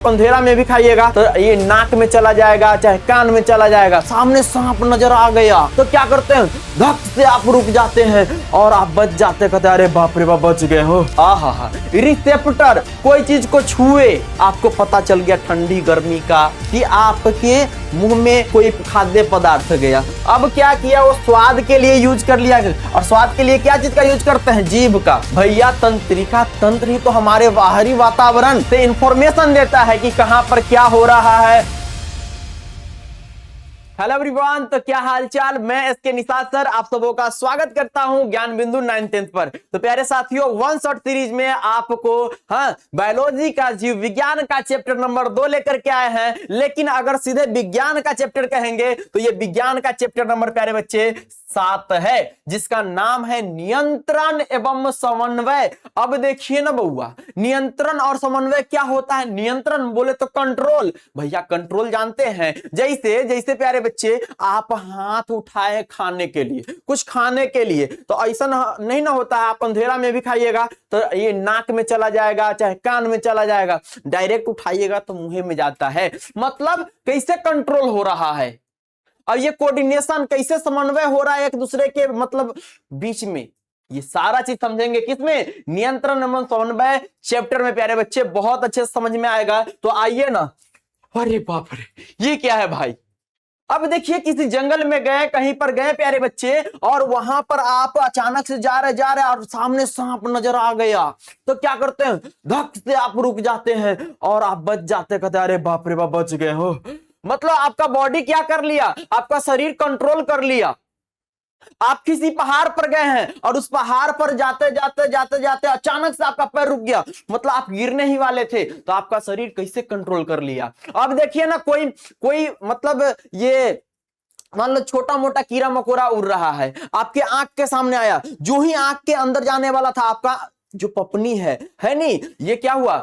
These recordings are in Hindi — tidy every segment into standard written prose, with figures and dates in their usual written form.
अंधेरा में भी खाइएगा तो ये नाक में चला जाएगा, चाहे कान में चला जाएगा। सामने सांप नजर आ गया तो क्या करते हैं, धक से आप रुक जाते हैं और आप बच जाते, कहते अरे बाप रे बाप बच गए हो। आहा, रिसेप्टर कोई चीज को छुए आपको पता चल गया ठंडी गर्मी का कि आपके मुंह में कोई खाद्य पदार्थ गया। अब क्या किया, वो स्वाद के लिए यूज कर लिया। और स्वाद के लिए क्या चीज का यूज करते हैं, जीभ का। भैया तंत्रिका तंत्र ही तो हमारे बाहरी वातावरण से इंफॉर्मेशन देता है कि कहां पर क्या हो रहा है। हेलो एवरीवन, तो क्या हालचाल। मैं एसके निषाद सर आप सबों का स्वागत करता हूं ज्ञान बिंदु 9th पर। तो प्यारे साथियों, वन शॉट सीरीज में आपको बायोलॉजी का जीव विज्ञान का चैप्टर नंबर 2 लेकर के आए हैं। लेकिन अगर सीधे विज्ञान का चैप्टर कहेंगे तो ये विज्ञान का चैप्टर नंबर प्यारे बच्चे 7 है, जिसका नाम है नियंत्रण एवं समन्वय। अब देखिए ना बउआ, नियंत्रण और समन्वय क्या होता है। नियंत्रण बोले तो कंट्रोल। भैया कंट्रोल जानते हैं, जैसे जैसे प्यारे बच्चे आप हाथ उठाए खाने के लिए, कुछ खाने के लिए, तो ऐसा नहीं ना होता है आप अंधेरा में भी खाइएगा तो ये नाक में चला जाएगा, चाहे कान में चला जाएगा। डायरेक्ट उठाइएगा तो मुंह में जाता है। मतलब कैसे कंट्रोल हो रहा है और ये कोऑर्डिनेशन कैसे समन्वय हो रहा है एक दूसरे के मतलब बीच में, ये सारा चीज समझेंगे किसमें, नियंत्रण एवं समन्वय चैप्टर में प्यारे बच्चे। बहुत अच्छे समझ में आएगा। तो आइए ना। अरे बाप रे, ये क्या है भाई। अब देखिए, किसी जंगल में गए, कहीं पर गए प्यारे बच्चे, और वहां पर आप अचानक से जा रहे और सामने सांप नजर आ गया तो क्या करते हैं, धक से आप रुक जाते हैं और आप बच जाते, कहते अरे बाप रे बाप बच गए हो। मतलब आपका बॉडी क्या कर लिया, आपका शरीर कंट्रोल कर लिया। आप किसी पहाड़ पर गए हैं और उस पहाड़ पर जाते जाते जाते जाते अचानक से आपका पैर रुक गया, मतलब आप गिरने ही वाले थे, तो आपका शरीर कैसे कंट्रोल कर लिया। अब देखिए ना, कोई कोई मतलब ये मान लो छोटा मोटा कीड़ा मकोड़ा उड़ रहा है, आपके आंख के सामने आया, जो ही आंख के अंदर जाने वाला था, आपका जो पपनी है नहीं, ये क्या हुआ,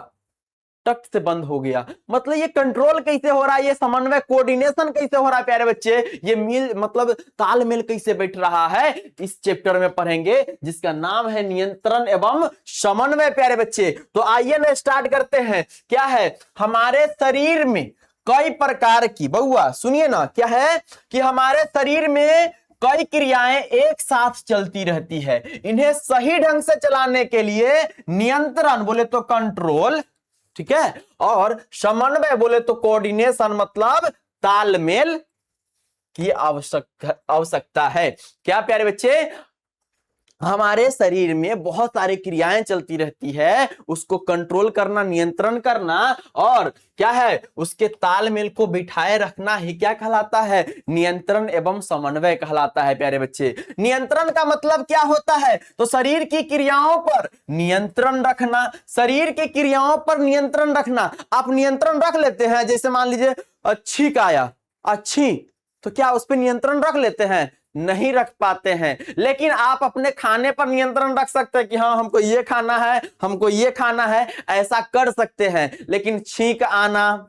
टक से बंद हो गया। मतलब ये कंट्रोल कैसे हो रहा है, ये समन्वय कोऑर्डिनेशन कैसे हो रहा है प्यारे बच्चे, ये मिल मतलब तालमेल कैसे बैठ रहा है, इस चैप्टर में पढ़ेंगे, जिसका नाम है नियंत्रण एवं समन्वय प्यारे बच्चे। तो आइए ना स्टार्ट करते हैं। क्या है, हमारे शरीर में कई प्रकार की, बउआ सुनिए ना, क्या है कि हमारे शरीर में कई क्रियाएं एक साथ चलती रहती है। इन्हें सही ढंग से चलाने के लिए नियंत्रण बोले तो कंट्रोल, ठीक है, और समन्वय बोले तो कोऑर्डिनेशन मतलब तालमेल की आवश्यकता है। क्या प्यारे बच्चे, हमारे शरीर में बहुत सारी क्रियाएं चलती रहती है, उसको कंट्रोल करना, नियंत्रण करना, और क्या है उसके तालमेल को बिठाए रखना ही क्या कहलाता है, नियंत्रण एवं समन्वय कहलाता है प्यारे बच्चे। नियंत्रण का मतलब क्या होता है, तो शरीर की क्रियाओं पर नियंत्रण रखना, शरीर की क्रियाओं पर नियंत्रण रखना। आप नियंत्रण रख लेते हैं, जैसे मान लीजिए छींक आया, अच्छी, तो क्या उस पर नियंत्रण रख लेते हैं, नहीं रख पाते हैं। लेकिन आप अपने खाने पर नियंत्रण रख सकते हैं कि हाँ हमको ये खाना है, हमको ये खाना है, ऐसा कर सकते हैं। लेकिन छींक आना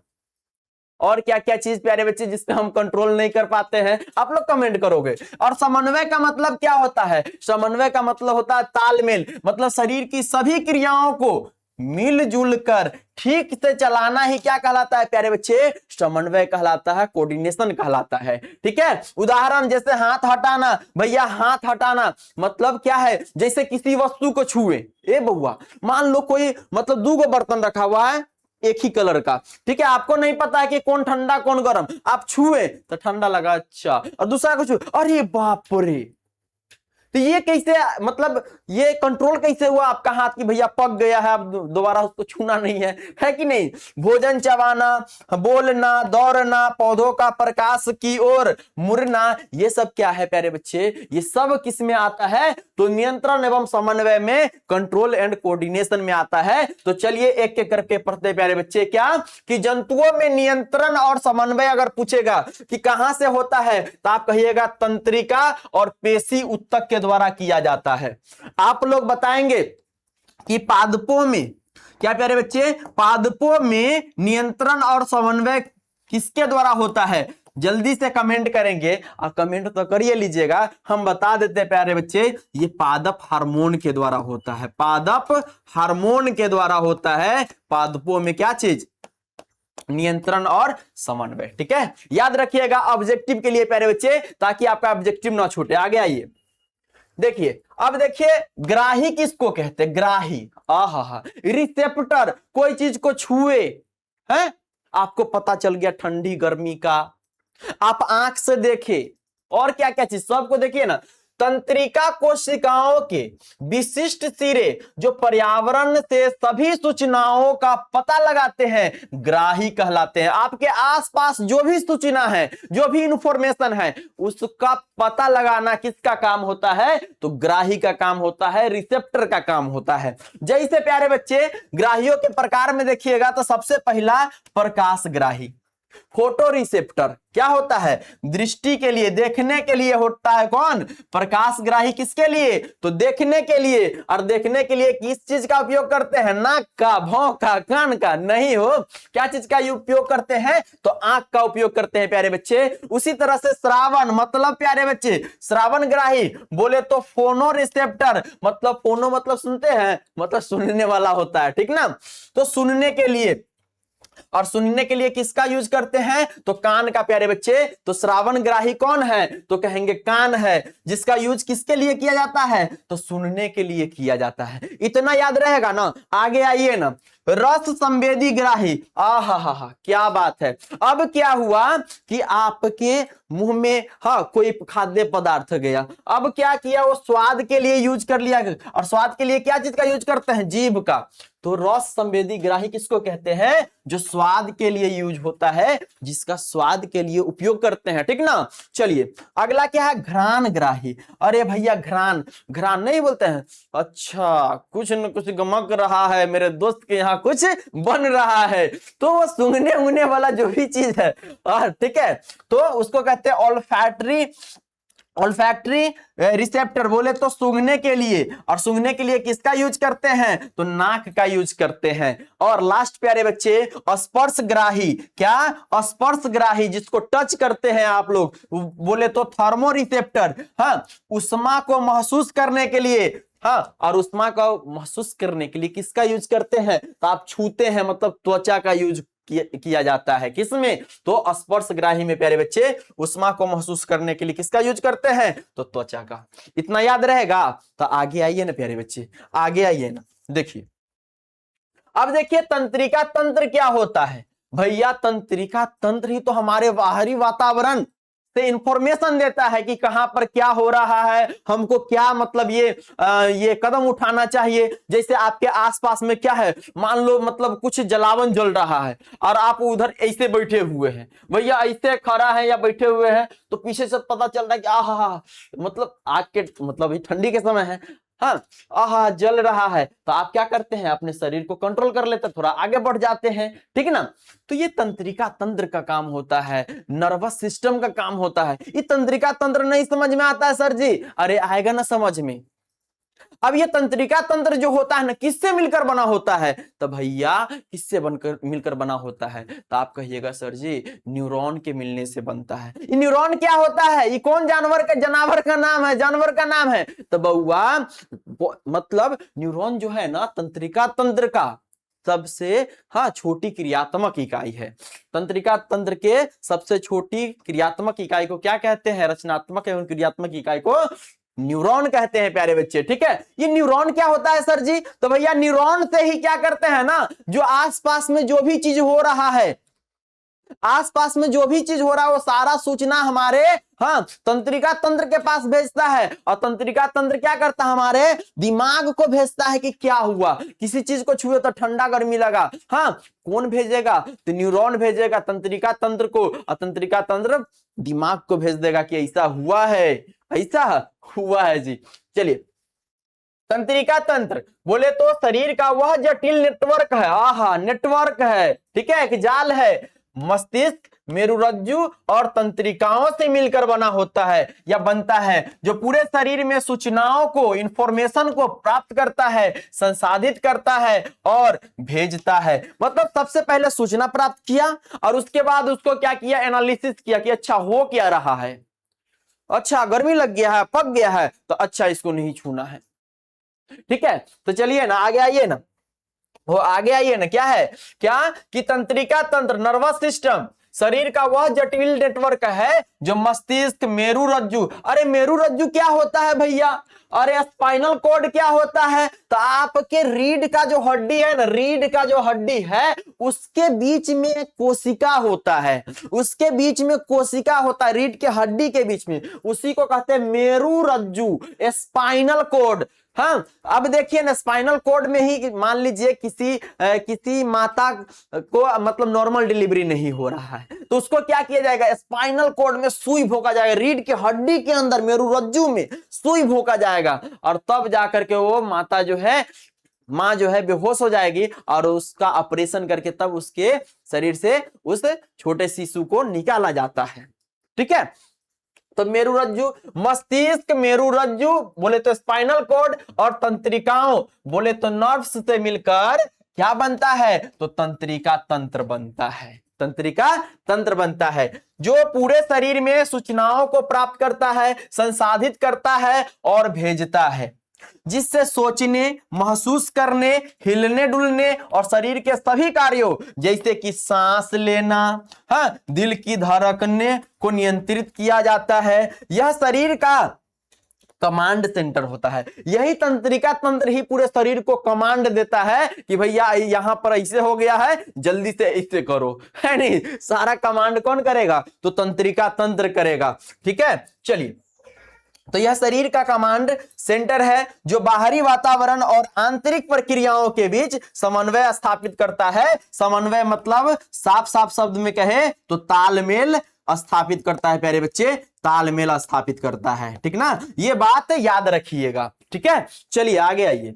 और क्या क्या चीज प्यारे बच्चे जिसपे हम कंट्रोल नहीं कर पाते हैं, आप लोग कमेंट करोगे। और समन्वय का मतलब क्या होता है, समन्वय का मतलब होता है तालमेल, मतलब शरीर की सभी क्रियाओं को मिलजुल कर ठीक से चलाना ही क्या कहलाता है प्यारे बच्चे, समन्वय कहलाता है, कोऑर्डिनेशन कहलाता है। ठीक है, उदाहरण जैसे हाथ हटाना, भैया हाथ हटाना मतलब क्या है, जैसे किसी वस्तु को छुए। ए बउआ, मान लो कोई मतलब 2 बर्तन रखा हुआ है एक ही कलर का, ठीक है, आपको नहीं पता है कि कौन ठंडा कौन गर्म, आप छुए तो ठंडा लगा, अच्छा, और दूसरा को छुए, अरे बाप रे। तो ये कैसे, मतलब ये कंट्रोल कैसे हुआ आपका हाथ की भैया पक गया है, अब दोबारा उसको छूना नहीं है कि नहीं। भोजन चबाना, बोलना, दौड़ना, पौधों का प्रकाश की ओर मुड़ना, ये सब क्या है प्यारे बच्चे, ये सब किस में आता है, तो नियंत्रण एवं समन्वय में, कंट्रोल एंड कोऑर्डिनेशन में आता है। तो चलिए एक एक करके पढ़ते प्यारे बच्चे। क्या कि जंतुओं में नियंत्रण और समन्वय अगर पूछेगा कि कहां से होता है, तो आप कहिएगा तंत्रिका और पेशी उत्तक के द्वारा किया जाता है। आप लोग बताएंगे कि पादपों में, क्या प्यारे बच्चे, पादपों में नियंत्रण और समन्वय किसके द्वारा होता है, जल्दी से कमेंट करेंगे, और कमेंट तो करिए लीजिएगा, हम बता देते हैं प्यारे बच्चे, ये पादप हार्मोन के द्वारा होता है, पादप हार्मोन के द्वारा होता है। पादपों में क्या चीज, नियंत्रण और समन्वय। ठीक है, याद रखिएगा ऑब्जेक्टिव के लिए प्यारे बच्चे, ताकि आपका ऑब्जेक्टिव ना छूटे। आगे आइए, देखिए अब देखिए ग्राही किसको कहते हैं? ग्राही, आहा, रिसेप्टर, कोई चीज को छुए, है, आपको पता चल गया ठंडी गर्मी का, आप आंख से देखे, और क्या क्या चीज सबको देखिए ना। तंत्रिका कोशिकाओं के विशिष्ट सिरे जो पर्यावरण से सभी सूचनाओं का पता लगाते हैं, ग्राही कहलाते हैं। आपके आसपास जो भी सूचना है, जो भी इंफॉर्मेशन है, उसका पता लगाना किसका काम होता है? तो ग्राही का काम होता है, रिसेप्टर का काम होता है। जैसे प्यारे बच्चे ग्राहियों के प्रकार में देखिएगा तो सबसे पहला प्रकाशग्राही, फोटो रिसेप्टर, क्या होता है? दृष्टि के लिए, देखने के लिए होता है। कौन? प्रकाशग्राही। किसके लिए? तो देखने के लिए। और देखने के लिए किस चीज का उपयोग करते हैं? नाक का, भौं का, कान का? नहीं हो, क्या चीज का उपयोग करते हैं? तो आंख का उपयोग करते हैं प्यारे बच्चे। उसी तरह से श्रावण, मतलब प्यारे बच्चे श्रावणग्राही, बोले तो फोनो रिसेप्टर, मतलब फोनो मतलब सुनते हैं, मतलब सुनने वाला होता है, ठीक ना। तो सुनने के लिए, और सुनने के लिए किसका यूज करते हैं? तो कान का प्यारे बच्चे। तो श्रावणग्राही कौन है? तो कहेंगे कान है, जिसका यूज किसके लिए किया जाता है? तो सुनने के लिए किया जाता है। इतना याद रहेगा ना। आगे आइए ना, रस संवेदी ग्राही, आहा, क्या बात है। अब क्या हुआ कि आपके मुंह में कोई खाद्य पदार्थ गया, अब क्या किया? वो स्वाद के लिए यूज कर लिया, और स्वाद के लिए क्या चीज का यूज करते हैं? जीभ का। तो रस संवेदी ग्राही किसको कहते हैं? जो स्वाद के लिए यूज होता है, जिसका स्वाद के लिए उपयोग करते हैं, ठीक ना। चलिए अगला क्या है? घ्राण ग्राही। अरे भैया घ्राण, घ्राण नहीं बोलते हैं? अच्छा, कुछ न कुछ गमक रहा है, मेरे दोस्त के यहाँ कुछ बन रहा है, तो वो सूंघने उंगने वाला जो भी चीज है, ठीक है, तो उसको कहते हैं ऑल्फैक्टरी, ऑल्फैक्टरी रिसेप्टर, बोले तो सूंघने के लिए। और सूंघने के लिए किसका यूज करते हैं? तो नाक का यूज करते हैं। और लास्ट प्यारे बच्चे स्पर्शग्राही, क्या? स्पर्शग्राही, जिसको टच करते हैं आप लोग, बोले तो थर्मो रिसेप्टर, उष्मा को महसूस करने के लिए, और उष्मा का महसूस करने के लिए किसका यूज करते हैं? तो आप छूते हैं, मतलब त्वचा का यूज किया जाता है। किसमें? तो स्पर्शग्राही में प्यारे बच्चे उष्मा को महसूस करने के लिए किसका यूज करते हैं? तो त्वचा का। इतना याद रहेगा। तो आगे आइए ना प्यारे बच्चे, आगे आइए ना, देखिए अब देखिए तंत्रिका तंत्र क्या होता है। भैया तंत्रिका तंत्र ही तो हमारे बाहरी वातावरण से इंफॉर्मेशन देता है कि कहां पर क्या हो रहा है, हमको क्या मतलब ये कदम उठाना चाहिए। जैसे आपके आसपास में क्या है, मान लो मतलब कुछ जलावन जल रहा है, और आप उधर ऐसे बैठे हुए हैं, भैया ऐसे खड़ा है या बैठे हुए हैं, तो पीछे से पता चल रहा है कि आहा, मतलब आग के, मतलब ठंडी के समय है, आहा जल रहा है, तो आप क्या करते हैं? अपने शरीर को कंट्रोल कर लेते हैं, थोड़ा आगे बढ़ जाते हैं, ठीक है ना। तो ये तंत्रिका तंत्र का काम होता है, नर्वस सिस्टम का काम होता है। ये तंत्रिका तंत्र नहीं समझ में आता है सर जी? अरे आएगा ना समझ में। अब ये तंत्रिका तंत्र जो होता है ना, किससे मिलकर बना होता है? तो भैया किससे बनकर मिलकर बना होता है? तो आप कहिएगा सर जी न्यूरॉन के मिलने से बनता है। ये न्यूरॉन क्या होता है? ये कौन जानवर का नाम है, जानवर का नाम है? तो बउआ मतलब न्यूरॉन जो है ना, तंत्रिका तंत्र का सबसे छोटी क्रियात्मक इकाई है। तंत्रिका तंत्र के सबसे छोटी क्रियात्मक इकाई को क्या कहते हैं? रचनात्मक एवं क्रियात्मक इकाई को न्यूरॉन कहते हैं प्यारे बच्चे, ठीक है। ये न्यूरॉन क्या होता है सर जी? तो भैया न्यूरॉन से ही क्या करते हैं ना, जो आसपास में जो भी चीज हो रहा है, आसपास में जो भी चीज हो रहा है, वो सारा सूचना हमारे तंत्रिका तंत्र के पास भेजता है। और तंत्रिका तंत्र क्या करता है? हमारे दिमाग को भेजता है कि क्या हुआ, किसी चीज को छुए तो ठंडा गर्मी लगा, कौन भेजेगा? तो न्यूरॉन भेजेगा तंत्रिका तंत्र को, और तंत्रिका तंत्र दिमाग को भेज देगा कि ऐसा हुआ है, ऐसा हुआ है जी। चलिए तंत्रिका तंत्र बोले तो शरीर का वह जटिल नेटवर्क है, आहा नेटवर्क है, ठीक है, एक जाल है, मस्तिष्क, मेरुरज्जु और तंत्रिकाओं से मिलकर बना होता है या बनता है, जो पूरे शरीर में सूचनाओं को, इंफॉर्मेशन को प्राप्त करता है, संसाधित करता है और भेजता है। मतलब सबसे पहले सूचना प्राप्त किया, और उसके बाद उसको क्या किया? एनालिसिस किया कि अच्छा हो क्या रहा है, अच्छा गर्मी लग गया है, पक गया है, तो अच्छा इसको नहीं छूना है, ठीक है। तो चलिए ना आगे आइए ना, वो आगे आइए ना, क्या है, क्या कि तंत्रिका तंत्र, नर्वस सिस्टम, शरीर का वह जटिल नेटवर्क है जो मस्तिष्क, मेरुरज्जु, अरे मेरुरज्जु क्या होता है भैया, अरे स्पाइनल कॉर्ड क्या होता है, तो आपके रीढ़ का जो हड्डी है ना, रीढ़ का जो हड्डी है उसके बीच में कोशिका होता है, उसके बीच में कोशिका होता है, रीढ़ के हड्डी के बीच में, उसी को कहते हैं मेरुरज्जु, स्पाइनल कॉर्ड। हाँ, अब देखिए ना, स्पाइनल कॉर्ड में ही मान लीजिए किसी माता को मतलब नॉर्मल डिलीवरी नहीं हो रहा है, तो उसको क्या किया जाएगा, स्पाइनल कॉर्ड में सुई भोंका जाएगा, रीढ़ की हड्डी के अंदर मेरुरज्जु में सुई भोंका जाएगा, और तब जाकर के वो माता जो है, माँ जो है बेहोश हो जाएगी, और उसका ऑपरेशन करके तब उसके शरीर से उस छोटे शिशु को निकाला जाता है। ठीक है, तो मेरुरज्जु, मस्तिष्क, मेरुरज्जु बोले तो स्पाइनल कॉर्ड, और तंत्रिकाओं बोले तो नर्व्स से मिलकर क्या बनता है, तो तंत्रिका तंत्र बनता है, तंत्रिका तंत्र बनता है, जो पूरे शरीर में सूचनाओं को प्राप्त करता है, संसाधित करता है और भेजता है, जिससे सोचने, महसूस करने, हिलने डुलने और शरीर के सभी कार्यों जैसे कि सांस लेना, हाँ, दिल की धड़कने को नियंत्रित किया जाता है। यह शरीर का कमांड सेंटर होता है, यही तंत्रिका तंत्र ही पूरे शरीर को कमांड देता है कि भैया यहां पर ऐसे हो गया है, जल्दी से ऐसे करो, है नहीं, सारा कमांड कौन करेगा, तो तंत्रिका तंत्र करेगा। ठीक है, चलिए, तो यह शरीर का कमांड सेंटर है जो बाहरी वातावरण और आंतरिक प्रक्रियाओं के बीच समन्वय स्थापित करता है। समन्वय मतलब साफ साफ शब्द में कहे तो तालमेल स्थापित करता है प्यारे बच्चे, तालमेल स्थापित करता है। ठीक ना, ये बात याद रखिएगा। ठीक है, चलिए आगे आइए।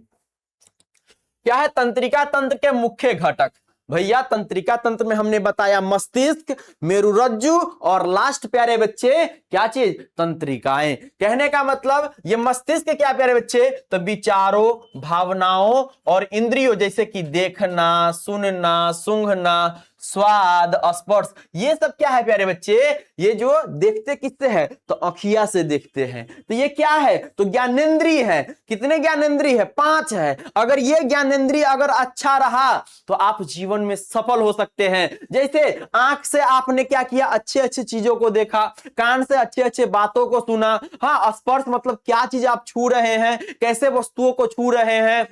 क्या है तंत्रिका तंत्र के मुख्य घटक, भैया तंत्रिका तंत्र में हमने बताया मस्तिष्क, मेरुरज्जु और लास्ट प्यारे बच्चे क्या चीज, तंत्रिकाएं। कहने का मतलब ये मस्तिष्क क्या प्यारे बच्चे, तो विचारों, भावनाओं और इंद्रियों जैसे कि देखना, सुनना, सूंघना, स्वाद, स्पर्श, ये सब क्या है प्यारे बच्चे, ये जो देखते किससे है, तो अखिया से देखते हैं, तो ये क्या है, तो ज्ञानेंद्रिय है। कितने ज्ञानेंद्रिय है, 5 है। अगर ये ज्ञानेंद्रिय अगर अच्छा रहा तो आप जीवन में सफल हो सकते हैं। जैसे आंख से आपने क्या किया, अच्छे अच्छे चीजों को देखा, कान से अच्छे अच्छे बातों को सुना, हाँ, स्पर्श मतलब क्या चीज आप छू रहे हैं, कैसे वस्तुओं को छू रहे हैं।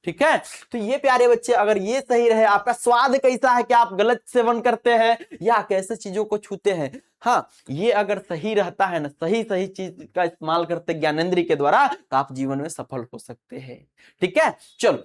ठीक है, तो ये प्यारे बच्चे अगर ये सही रहे, आपका स्वाद कैसा है, क्या आप गलत सेवन करते हैं या कैसे चीजों को छूते हैं, हाँ, ये अगर सही रहता है ना, सही सही चीज का इस्तेमाल करते ज्ञानेंद्रिय के द्वारा, तो आप जीवन में सफल हो सकते हैं। ठीक है, चलो,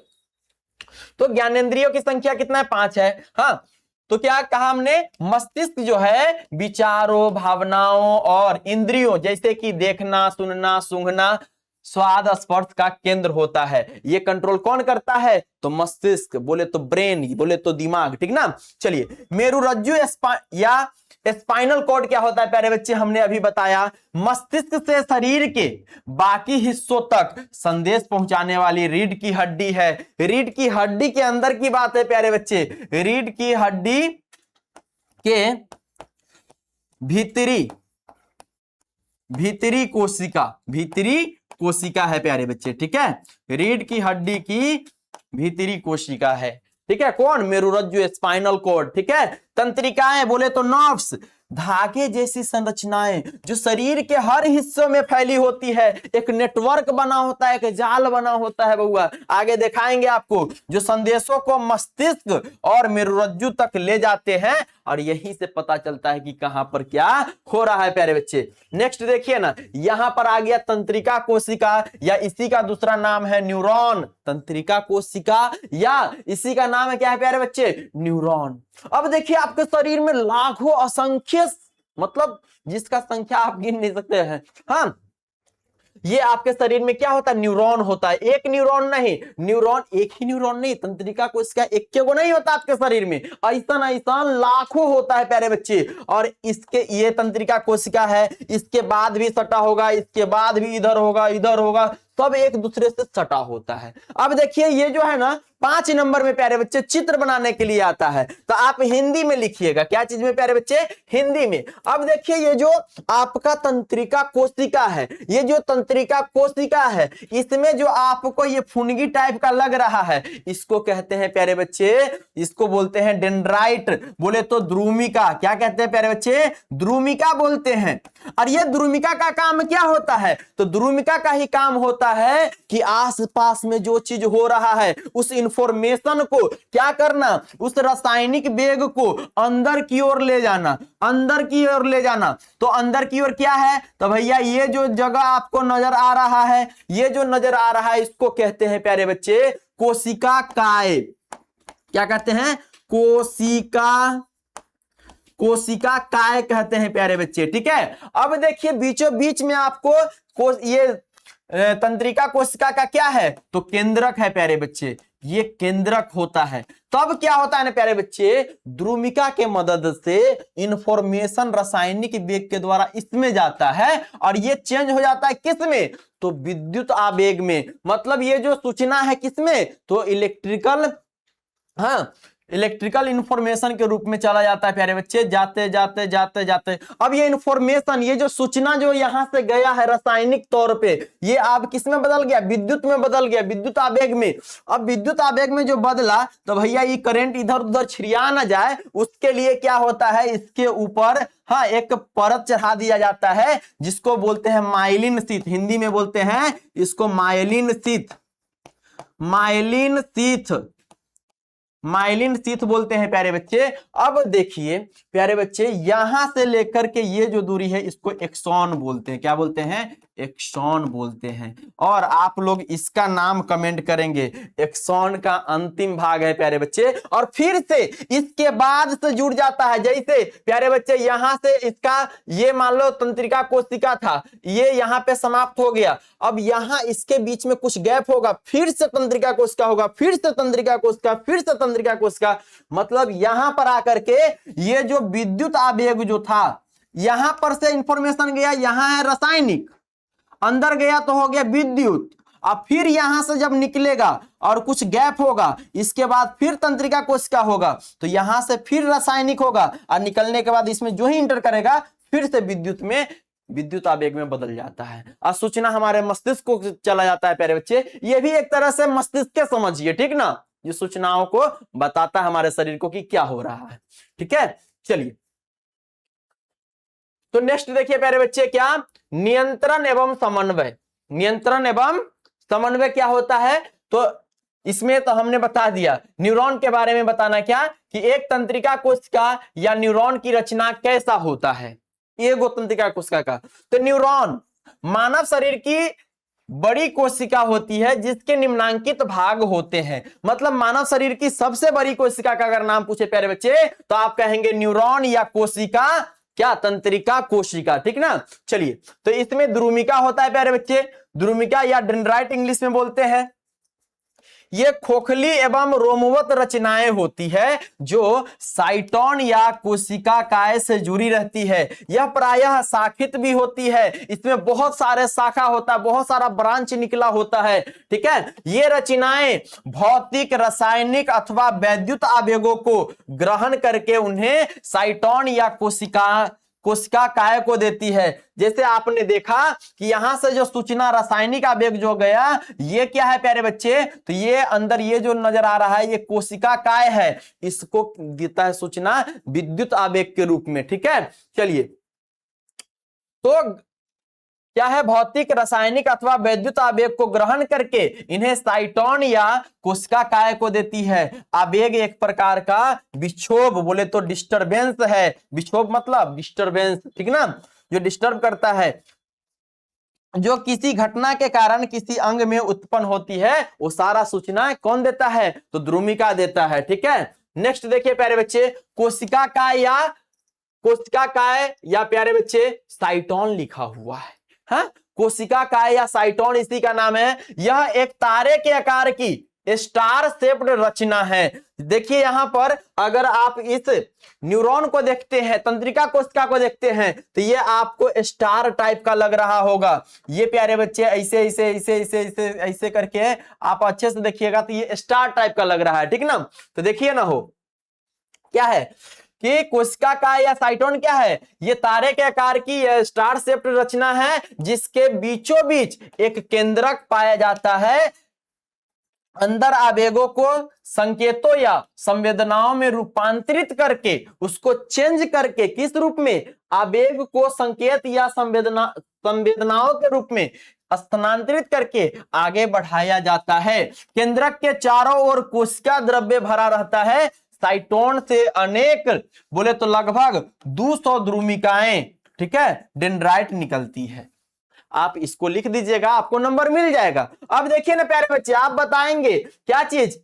तो ज्ञानेंद्रियों की संख्या कितना है, 5 है। हाँ, तो क्या कहा हमने, मस्तिष्क जो है विचारों, भावनाओं और इंद्रियों जैसे कि देखना, सुनना, सूंघना, स्वाद, स्पर्श का केंद्र होता है। ये कंट्रोल कौन करता है, तो मस्तिष्क, बोले तो ब्रेन, बोले तो दिमाग। ठीक ना, चलिए, मेरुरज्जु या स्पाइनल कॉर्ड क्या होता है प्यारे बच्चे, हमने अभी बताया, मस्तिष्क से शरीर के बाकी हिस्सों तक संदेश पहुंचाने वाली रीढ़ की हड्डी है। रीढ़ की हड्डी के अंदर की बात है प्यारे बच्चे, रीढ़ की हड्डी के भीतरी कोशिका है प्यारे बच्चे। ठीक है, रीढ़ की हड्डी की भीतरी कोशिका है। ठीक है, कौन, मेरुरज्जु, स्पाइनल कॉर्ड। ठीक है, तंत्रिकाएं बोले तो नर्व्स, धागे जैसी संरचनाएं जो शरीर के हर हिस्सों में फैली होती है, एक नेटवर्क बना होता है, एक जाल बना होता है बउआ, आगे दिखाएंगे आपको, जो संदेशों को मस्तिष्क और मेरुरज्जु तक ले जाते हैं, और यहीं से पता चलता है कि कहां पर क्या हो रहा है प्यारे बच्चे। नेक्स्ट देखिए ना, यहां पर आ गया तंत्रिका कोशिका, या इसी का दूसरा नाम है न्यूरॉन। तंत्रिका कोशिका या इसी का नाम है क्या है प्यारे बच्चे, न्यूरॉन। अब देखिए आपके शरीर में लाखों, असंख्य, मतलब जिसका संख्या आप गिन नहीं सकते हैं, हाँ, ये आपके शरीर में क्या होता है, न्यूरॉन होता है। एक न्यूरॉन नहीं, न्यूरॉन एक ही न्यूरॉन नहीं, तंत्रिका कोशिका एक को नहीं होता आपके शरीर में, ऐसा ऐसा लाखों होता है प्यारे बच्चे। और इसके ये तंत्रिका कोशिका है, इसके बाद भी सटा होगा, इसके बाद भी इधर होगा, इधर होगा, सब एक दूसरे से सटा होता है। अब देखिए ये जो है ना 5 नंबर में प्यारे बच्चे चित्र बनाने के लिए आता है, तो आप हिंदी में लिखिएगा। क्या चीज में प्यारे बच्चे? हिंदी में। अब देखिए ये जो आपका तंत्रिका कोशिका है, ये जो तंत्रिका कोशिका है, इसमें जो आपको ये फुनगी टाइप का लग रहा है, इसको कहते हैं प्यारे बच्चे, इसको बोलते हैं डेंड्राइट, बोले तो द्रुमिका। क्या कहते हैं प्यारे बच्चे? द्रुमिका बोलते हैं। और ये द्रुमिका का काम क्या होता है? तो द्रुमिका का ही काम होता है कि आसपास में जो चीज हो रहा है उस इंफॉर्मेशन को क्या करना, उस रासायनिक वेग को अंदर की ओर ले जाना, अंदर की ओर ले जाना। तो अंदर की ओर क्या है? तो भैया ये जो जगह आपको नजर आ रहा है, ये जो नजर आ रहा है, इसको कहते हैं प्यारे बच्चे कोशिका काय। क्या कहते हैं? कोशिका काय कहते हैं प्यारे बच्चे। ठीक है, अब देखिए बीचों बीच में आपको ये तंत्रिका कोशिका का क्या है? तो केंद्रक है प्यारे बच्चे, ये केंद्रक होता है। तब क्या होता है ना प्यारे बच्चे, द्रुमिका के मदद से इंफॉर्मेशन रासायनिक वेग के द्वारा इसमें जाता है और ये चेंज हो जाता है किसमें? तो विद्युत आवेग में। मतलब ये जो सूचना है किसमें? तो इलेक्ट्रिकल इंफॉर्मेशन के रूप में चला जाता है प्यारे बच्चे, जाते जाते जाते जाते। अब ये इंफॉर्मेशन, ये जो सूचना जो यहां से गया है रासायनिक तौर पे, ये अब किस में बदल गया? विद्युत में बदल गया, विद्युत आवेग में। अब विद्युत आवेग में जो बदला, तो भैया ये करंट इधर उधर छिड़िया ना जाए, उसके लिए क्या होता है, इसके ऊपर एक परत चढ़ा दिया जाता है, जिसको बोलते हैं माइलिन शीथ। हिंदी में बोलते हैं इसको माइलिन शीथ, माइलिन शीथ बोलते हैं प्यारे बच्चे। अब देखिए प्यारे बच्चे, यहां से लेकर के ये जो दूरी है, इसको एक्सॉन बोलते हैं। क्या बोलते हैं? एक्सॉन बोलते हैं। और आप लोग इसका नाम कमेंट करेंगे, एक्सॉन का अंतिम भाग है प्यारे बच्चे। और फिर से इसके बाद से जुड़ जाता है, जैसे प्यारे बच्चे यहां से इसका ये मान लो तंत्रिका कोशिका था, ये यहां पे समाप्त हो गया। अब यहां इसके बीच में कुछ गैप होगा, फिर से तंत्रिका कोशिका होगा, फिर से तंत्रिका कोशिका, फिर से तंत्रिका कोशिका। मतलब यहां पर आकर के ये जो विद्युत आवेग जो था, यहां पर से इंफॉर्मेशन गया, यहां है रासायनिक, अंदर गया तो हो गया विद्युत। अब फिर यहां से जब निकलेगा और कुछ गैप होगा, इसके बाद फिर तंत्रिका कोशिका होगा, तो यहां से फिर रासायनिक होगा, और निकलने के बाद इसमें जो ही इंटर करेगा, फिर से विद्युत आवेग में बदल जाता है और सूचना हमारे मस्तिष्क को चला जाता है प्यारे बच्चे। ये भी एक तरह से मस्तिष्क के समझिए, ठीक ना, ये सूचनाओं को बताता है हमारे शरीर को कि क्या हो रहा है। ठीक है, चलिए तो नेक्स्ट देखिए प्यारे बच्चे, क्या? नियंत्रण एवं समन्वय। नियंत्रण एवं समन्वय क्या होता है? तो इसमें तो हमने बता दिया, न्यूरॉन के बारे में बताना क्या कि एक तंत्रिका कोशिका या न्यूरॉन की रचना कैसा होता है, एगो तंत्रिका कोशिका का। तो न्यूरॉन मानव शरीर की बड़ी कोशिका होती है, जिसके निम्नांकित भाग होते हैं। मतलब मानव शरीर की सबसे बड़ी कोशिका का अगर नाम पूछे प्यारे बच्चे, तो आप कहेंगे न्यूरॉन या कोशिका, क्या? तंत्रिका कोशिका। ठीक ना, चलिए तो इसमें द्रुमिका होता है प्यारे बच्चे, द्रुमिका या डेंड्राइट इंग्लिश में बोलते हैं। ये खोखली एवं रोमवत रचनाएं होती है, जो साइटोन या कोशिका काय से जुड़ी रहती है। यह प्रायः शाखित भी होती है, इसमें बहुत सारे शाखा होता है, बहुत सारा ब्रांच निकला होता है। ठीक है, ये रचनाएं भौतिक, रासायनिक अथवा वैद्युत आवेगों को ग्रहण करके उन्हें साइटोन या कोशिका काय को देती है। जैसे आपने देखा कि यहां से जो सूचना रासायनिक आवेग जो गया, ये क्या है प्यारे बच्चे? तो ये अंदर ये जो नजर आ रहा है, ये कोशिका काय है, इसको देता है सूचना विद्युत आवेग के रूप में। ठीक है, चलिए तो क्या है? भौतिक, रासायनिक अथवा वैद्युत आवेग को ग्रहण करके इन्हें साइटोन या कोशिका काय को देती है। आवेग एक प्रकार का विक्षोभ, बोले तो डिस्टरबेंस है। विक्षोभ मतलब डिस्टरबेंस, ठीक ना, जो डिस्टर्ब करता है, जो किसी घटना के कारण किसी अंग में उत्पन्न होती है, वो सारा सूचना कौन देता है? तो द्रुमिका देता है। ठीक है, नेक्स्ट देखिए प्यारे बच्चे, कोशिका काय या प्यारे बच्चे साइटोन लिखा हुआ है। हाँ, कोशिका काय या साइटोन इसी का नाम है। यह एक तारे के आकार की, स्टार शेप्ड रचना है। देखिए यहां पर अगर आप इस न्यूरॉन को देखते हैं, तंत्रिका कोशिका को देखते हैं, तो ये आपको स्टार टाइप का लग रहा होगा। ये प्यारे बच्चे ऐसे ऐसे ऐसे ऐसे ऐसे ऐसे करके आप अच्छे से देखिएगा तो ये स्टार टाइप का लग रहा है, ठीक ना। तो देखिए ना हो क्या है कि कोशिका का या साइटोन क्या है, ये तारे के आकार की स्टार शेप्ड रचना है जिसके बीचों बीच एक केंद्रक पाया जाता है। अंदर आवेगों को संकेतों या संवेदनाओं में रूपांतरित करके, उसको चेंज करके, किस रूप में, आवेग को संकेत या संवेदनाओं के रूप में स्थानांतरित करके आगे बढ़ाया जाता है। केंद्रक के चारों ओर कोशिका द्रव्य भरा रहता है। साइटोन से अनेक, बोले तो लगभग 200 ध्रुमिकाएं, ठीक है, डेंड्राइट निकलती है। आप इसको लिख दीजिएगा, आपको नंबर मिल जाएगा। अब देखिए ना प्यारे बच्चे, आप बताएंगे क्या चीज,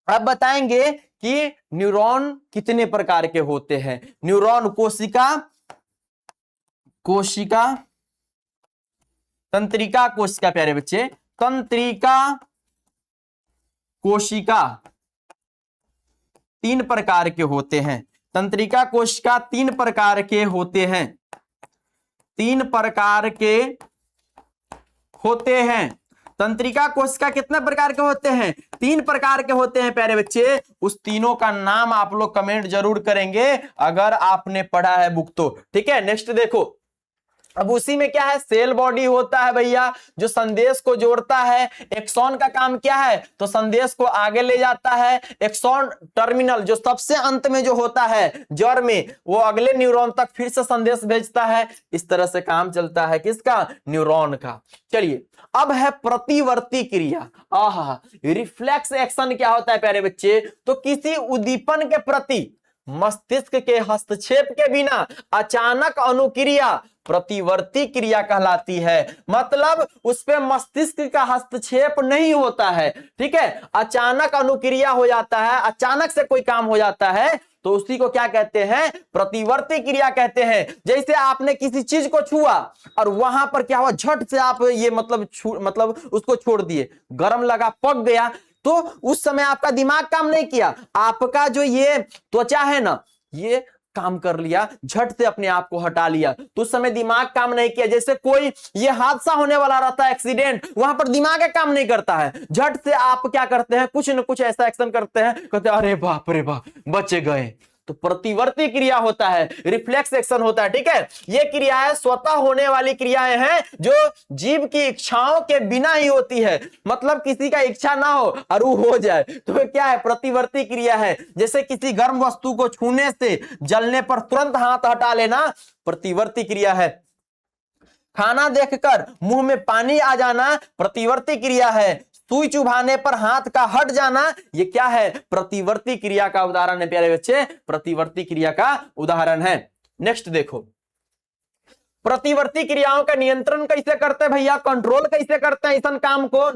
आप बताएंगे कि न्यूरॉन कितने प्रकार के होते हैं। न्यूरॉन कोशिका तंत्रिका कोशिका, प्यारे बच्चे, तंत्रिका कोशिका 3 प्रकार के होते हैं। तंत्रिका कोशिका 3 प्रकार के होते हैं, 3 प्रकार के होते हैं। तंत्रिका कोशिका कितने प्रकार के होते हैं, 3 प्रकार के होते हैं प्यारे बच्चे। उस तीनों का नाम आप लोग कमेंट जरूर करेंगे अगर आपने पढ़ा है बुक तो, ठीक है। नेक्स्ट देखो, अब उसी में क्या है, सेल बॉडी होता है भैया, जो संदेश को जोड़ता है। एक्सॉन का काम क्या है, तो संदेश को आगे ले जाता है। एक्सॉन टर्मिनल जो सबसे अंत में जो होता है जड़ में, वो अगले न्यूरॉन तक फिर से संदेश भेजता है। इस तरह से काम चलता है किसका, न्यूरॉन का। चलिए अब है प्रतिवर्ती क्रिया। रिफ्लेक्स एक्शन क्या होता है प्यारे बच्चे, तो किसी उद्दीपन के प्रति मस्तिष्क के हस्तक्षेप के बिना अचानक अनुक्रिया प्रतिवर्ती क्रिया कहलाती है। मतलब उस पे मस्तिष्क का हस्तक्षेप नहीं होता है, ठीक है, अचानक अनुक्रिया हो जाता है, अचानक से कोई काम हो जाता है, तो उसी को क्या कहते हैं, प्रतिवर्ती क्रिया कहते हैं। जैसे आपने किसी चीज को छुआ और वहां पर क्या हुआ, झट से आप ये मतलब उसको छोड़ दिए, गर्म लगा, पक गया, तो उस समय आपका दिमाग काम नहीं किया, आपका जो ये त्वचा है ना, ये काम कर लिया, झट से अपने आप को हटा लिया, तो उस समय दिमाग काम नहीं किया। जैसे कोई ये हादसा होने वाला रहता है, एक्सीडेंट, वहां पर दिमाग काम नहीं करता है, झट से आप क्या करते हैं, कुछ न कुछ ऐसा एक्शन करते हैं, कहते हैं अरे बाप रे बाप बचे गए। तो प्रतिवर्ती क्रिया होता है, रिफ्लेक्स एक्शन होता है, ठीक है। ये क्रियाएं स्वतः होने वाली क्रियाएं हैं जो जीव की इच्छाओं के बिना ही होती है। मतलब किसी का इच्छा ना हो और वो हो जाए, तो क्या है, प्रतिवर्ती क्रिया है। जैसे किसी गर्म वस्तु को छूने से जलने पर तुरंत हाथ हटा लेना, प्रतिवर्ती क्रिया है। खाना देखकर मुंह में पानी आ जाना, प्रतिवर्ती क्रिया है। सुई चुभाने पर हाथ का हट जाना, ये क्या है, प्रतिवर्ती क्रिया का उदाहरण है प्यारे बच्चे, प्रतिवर्ती क्रिया का उदाहरण है। नेक्स्ट देखो, प्रतिवर्ती क्रियाओं का नियंत्रण कैसे करते हैं भैया, कंट्रोल कैसे करते हैं इस काम को,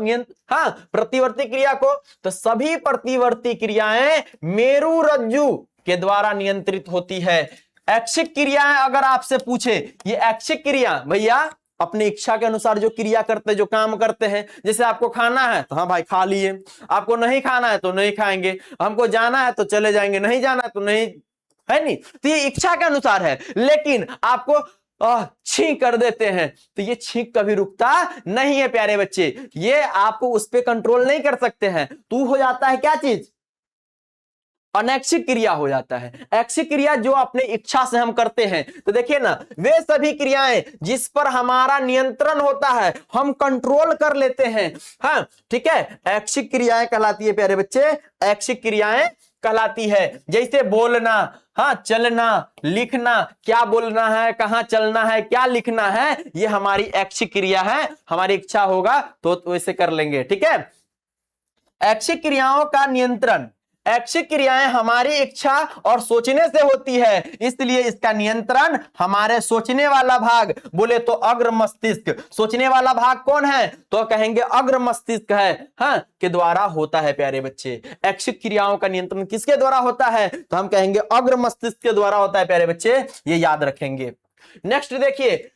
प्रतिवर्ती क्रिया को, तो सभी प्रतिवर्ती क्रियाएं मेरुरज्जु के द्वारा नियंत्रित होती है। ऐच्छिक क्रियाएं अगर आपसे पूछे, ये ऐच्छिक क्रिया भैया अपनी इच्छा के अनुसार जो क्रिया करते हैं, जो काम करते हैं। जैसे आपको खाना है तो हाँ भाई खा लिए, आपको नहीं खाना है तो नहीं खाएंगे, हमको जाना है तो चले जाएंगे, नहीं जाना है तो नहीं, है नहीं, तो ये इच्छा के अनुसार है। लेकिन आपको छींक कर देते हैं तो ये छींक कभी रुकता नहीं है प्यारे बच्चे, ये आपको उस पर कंट्रोल नहीं कर सकते हैं। तू हो जाता है क्या चीज, अनैच्छिक क्रिया हो जाता है। ऐच्छिक क्रिया जो अपने इच्छा से हम करते हैं, तो देखिए ना, वे सभी क्रियाएं जिस पर हमारा नियंत्रण होता है, हम कंट्रोल कर लेते हैं, हाँ ठीक है, ऐच्छिक क्रियाएं कहलाती है प्यारे बच्चे, ऐच्छिक क्रियाएं कहलाती है। जैसे बोलना, हाँ चलना, लिखना, क्या बोलना है, कहां चलना है, क्या लिखना है, ये हमारी ऐच्छिक क्रिया है। हमारी इच्छा होगा तो वैसे कर लेंगे, ठीक है। ऐच्छिक क्रियाओं का नियंत्रण, ऐच्छिक क्रियाएं हमारी इच्छा और सोचने से होती है, इसलिए इसका नियंत्रण हमारे सोचने वाला भाग, बोले तो अग्र मस्तिष्क, सोचने वाला भाग कौन है, तो कहेंगे अग्र मस्तिष्क है, हाँ, के द्वारा होता है प्यारे बच्चे। ऐच्छिक क्रियाओं का नियंत्रण किसके द्वारा होता है, तो हम कहेंगे अग्र मस्तिष्क के द्वारा होता है प्यारे बच्चे, ये याद रखेंगे। नेक्स्ट देखिए,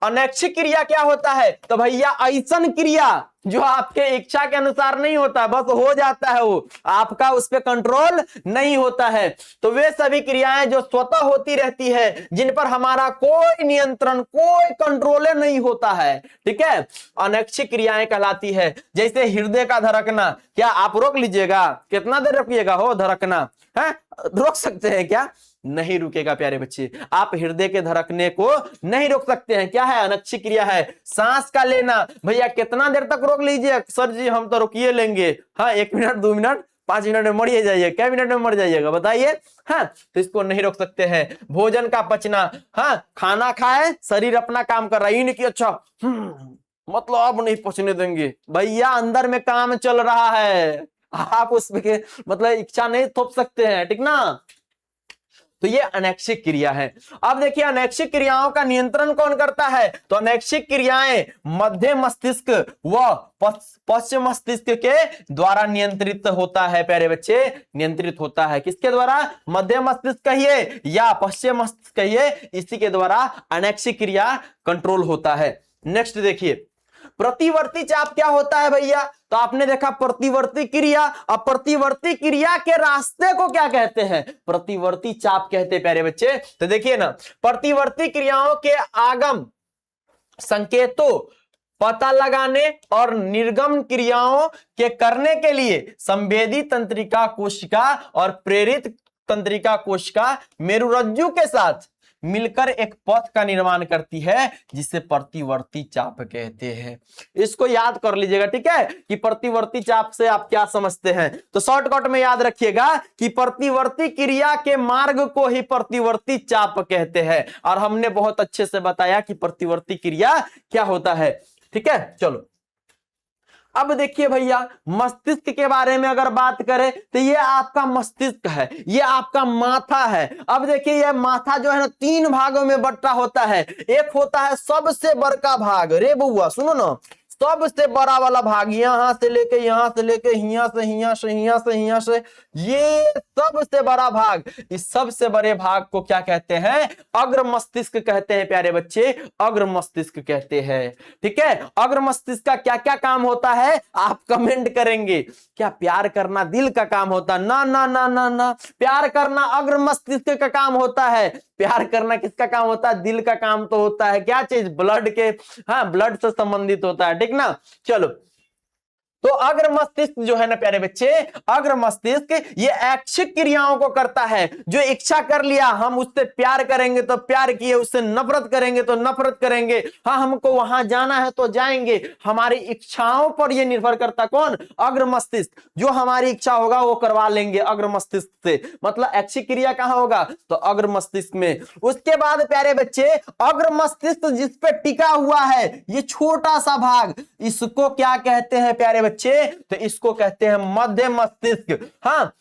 अनैच्छिक क्रिया क्या होता है? तो भैया ऐसन क्रिया जो आपके इच्छा के अनुसार नहीं होता, बस हो जाता है, वो आपका उस पर कंट्रोल नहीं होता है। तो वे सभी क्रियाएं जो स्वतः होती रहती है, जिन पर हमारा कोई नियंत्रण, कोई कंट्रोल नहीं होता है, ठीक है, अनैच्छिक क्रियाएं कहलाती है। जैसे हृदय का धड़कना, क्या आप रोक लीजिएगा? कितना देर रोकिएगा हो धड़कना? है, रोक सकते हैं क्या? नहीं रुकेगा प्यारे बच्चे। आप हृदय के धड़कने को नहीं रोक सकते हैं। क्या है? अनैच्छिक क्रिया है। सांस का लेना, भैया कितना देर तक रोक लीजिए? सर जी हम तो रोकिए लेंगे। हाँ, 1 मिनट, 2 मिनट, 5 मिनट में मर जाइए। क्या मिनट में मर जाइएगा बताइए? हाँ, तो इसको नहीं रोक सकते हैं। भोजन का पचना, हाँ, खाना खाए, शरीर अपना काम कर रहा है, नहीं कि अच्छा मतलब अब नहीं पचने देंगे। भैया अंदर में काम चल रहा है, आप उसमें मतलब इच्छा नहीं थोप सकते हैं, ठीक ना? तो ये अनैच्छिक क्रिया है। अब देखिए अनैच्छिक क्रियाओं का नियंत्रण कौन करता है? तो अनैच्छिक क्रियाएं मध्य मस्तिष्क व पश्च मस्तिष्क के द्वारा नियंत्रित होता है प्यारे बच्चे, नियंत्रित होता है। किसके द्वारा? मध्य मस्तिष्क कहिए या पश्चिम मस्तिष्क कहिए, इसी के द्वारा अनैच्छिक क्रिया कंट्रोल होता है। नेक्स्ट देखिए प्रतिवर्ती चाप क्या होता है भैया? तो आपने देखा प्रतिवर्ती क्रिया। अब प्रतिवर्ती क्रिया के रास्ते को क्या कहते हैं? प्रतिवर्ती चाप कहते हैं प्यारे बच्चे। तो देखिए ना, प्रतिवर्ती क्रियाओं के आगम संकेतों पता लगाने और निर्गम क्रियाओं के करने के लिए संवेदी तंत्रिका कोशिका और प्रेरित तंत्रिका कोशिका मेरुरज्जु के साथ मिलकर एक पथ का निर्माण करती है, जिसे प्रतिवर्ती चाप कहते हैं। इसको याद कर लीजिएगा, ठीक है, कि प्रतिवर्ती चाप से आप क्या समझते हैं। तो शॉर्टकट में याद रखिएगा कि प्रतिवर्ती क्रिया के मार्ग को ही प्रतिवर्ती चाप कहते हैं। और हमने बहुत अच्छे से बताया कि प्रतिवर्ती क्रिया क्या होता है, ठीक है। चलो अब देखिए भैया, मस्तिष्क के बारे में अगर बात करें तो ये आपका मस्तिष्क है, ये आपका माथा है। अब देखिए ये माथा जो है ना 3 भागों में बंटा होता है। एक होता है सबसे बड़का भाग, रे बउआ सुनो ना, सबसे बड़ा वाला भाग, यहां से लेके यहां से लेके हिया से हिया से हिया से हिया से, ये सबसे बड़ा भाग। इस सबसे बड़े भाग को क्या कहते हैं? अग्र मस्तिष्क कहते हैं प्यारे बच्चे, अग्र मस्तिष्क कहते हैं, ठीक है। अग्र मस्तिष्क का क्या क्या काम होता है आप कमेंट करेंगे। क्या प्यार करना दिल का काम होता? ना ना ना ना ना, प्यार करना अग्र मस्तिष्क का काम होता है। प्यार करना किसका काम होता है? दिल का काम तो होता है। क्या चीज? ब्लड के, हाँ, ब्लड से संबंधित होता है, ठीक ना। चलो, तो अग्र मस्तिष्क जो है ना प्यारे बच्चे, अग्र मस्तिष्क ये ऐच्छिक क्रियाओं को करता है। जो इच्छा कर लिया, हम उससे प्यार करेंगे तो प्यार किए, उससे नफरत करेंगे तो नफरत करेंगे। हाँ, हमको वहां जाना है तो जाएंगे। हमारी इच्छाओं पर ये निर्भर करता कौन? अग्र मस्तिष्क। जो हमारी इच्छा होगा वो करवा लेंगे अग्र मस्तिष्क से। मतलब ऐच्छिक क्रिया कहां होगा? तो अग्र मस्तिष्क में। उसके बाद प्यारे बच्चे, अग्र मस्तिष्क जिस पे टिका हुआ है ये छोटा सा भाग, इसको क्या कहते हैं प्यारे बच्चे? तो इसको कहते हैं मध्य मस्तिष्क। हाँ,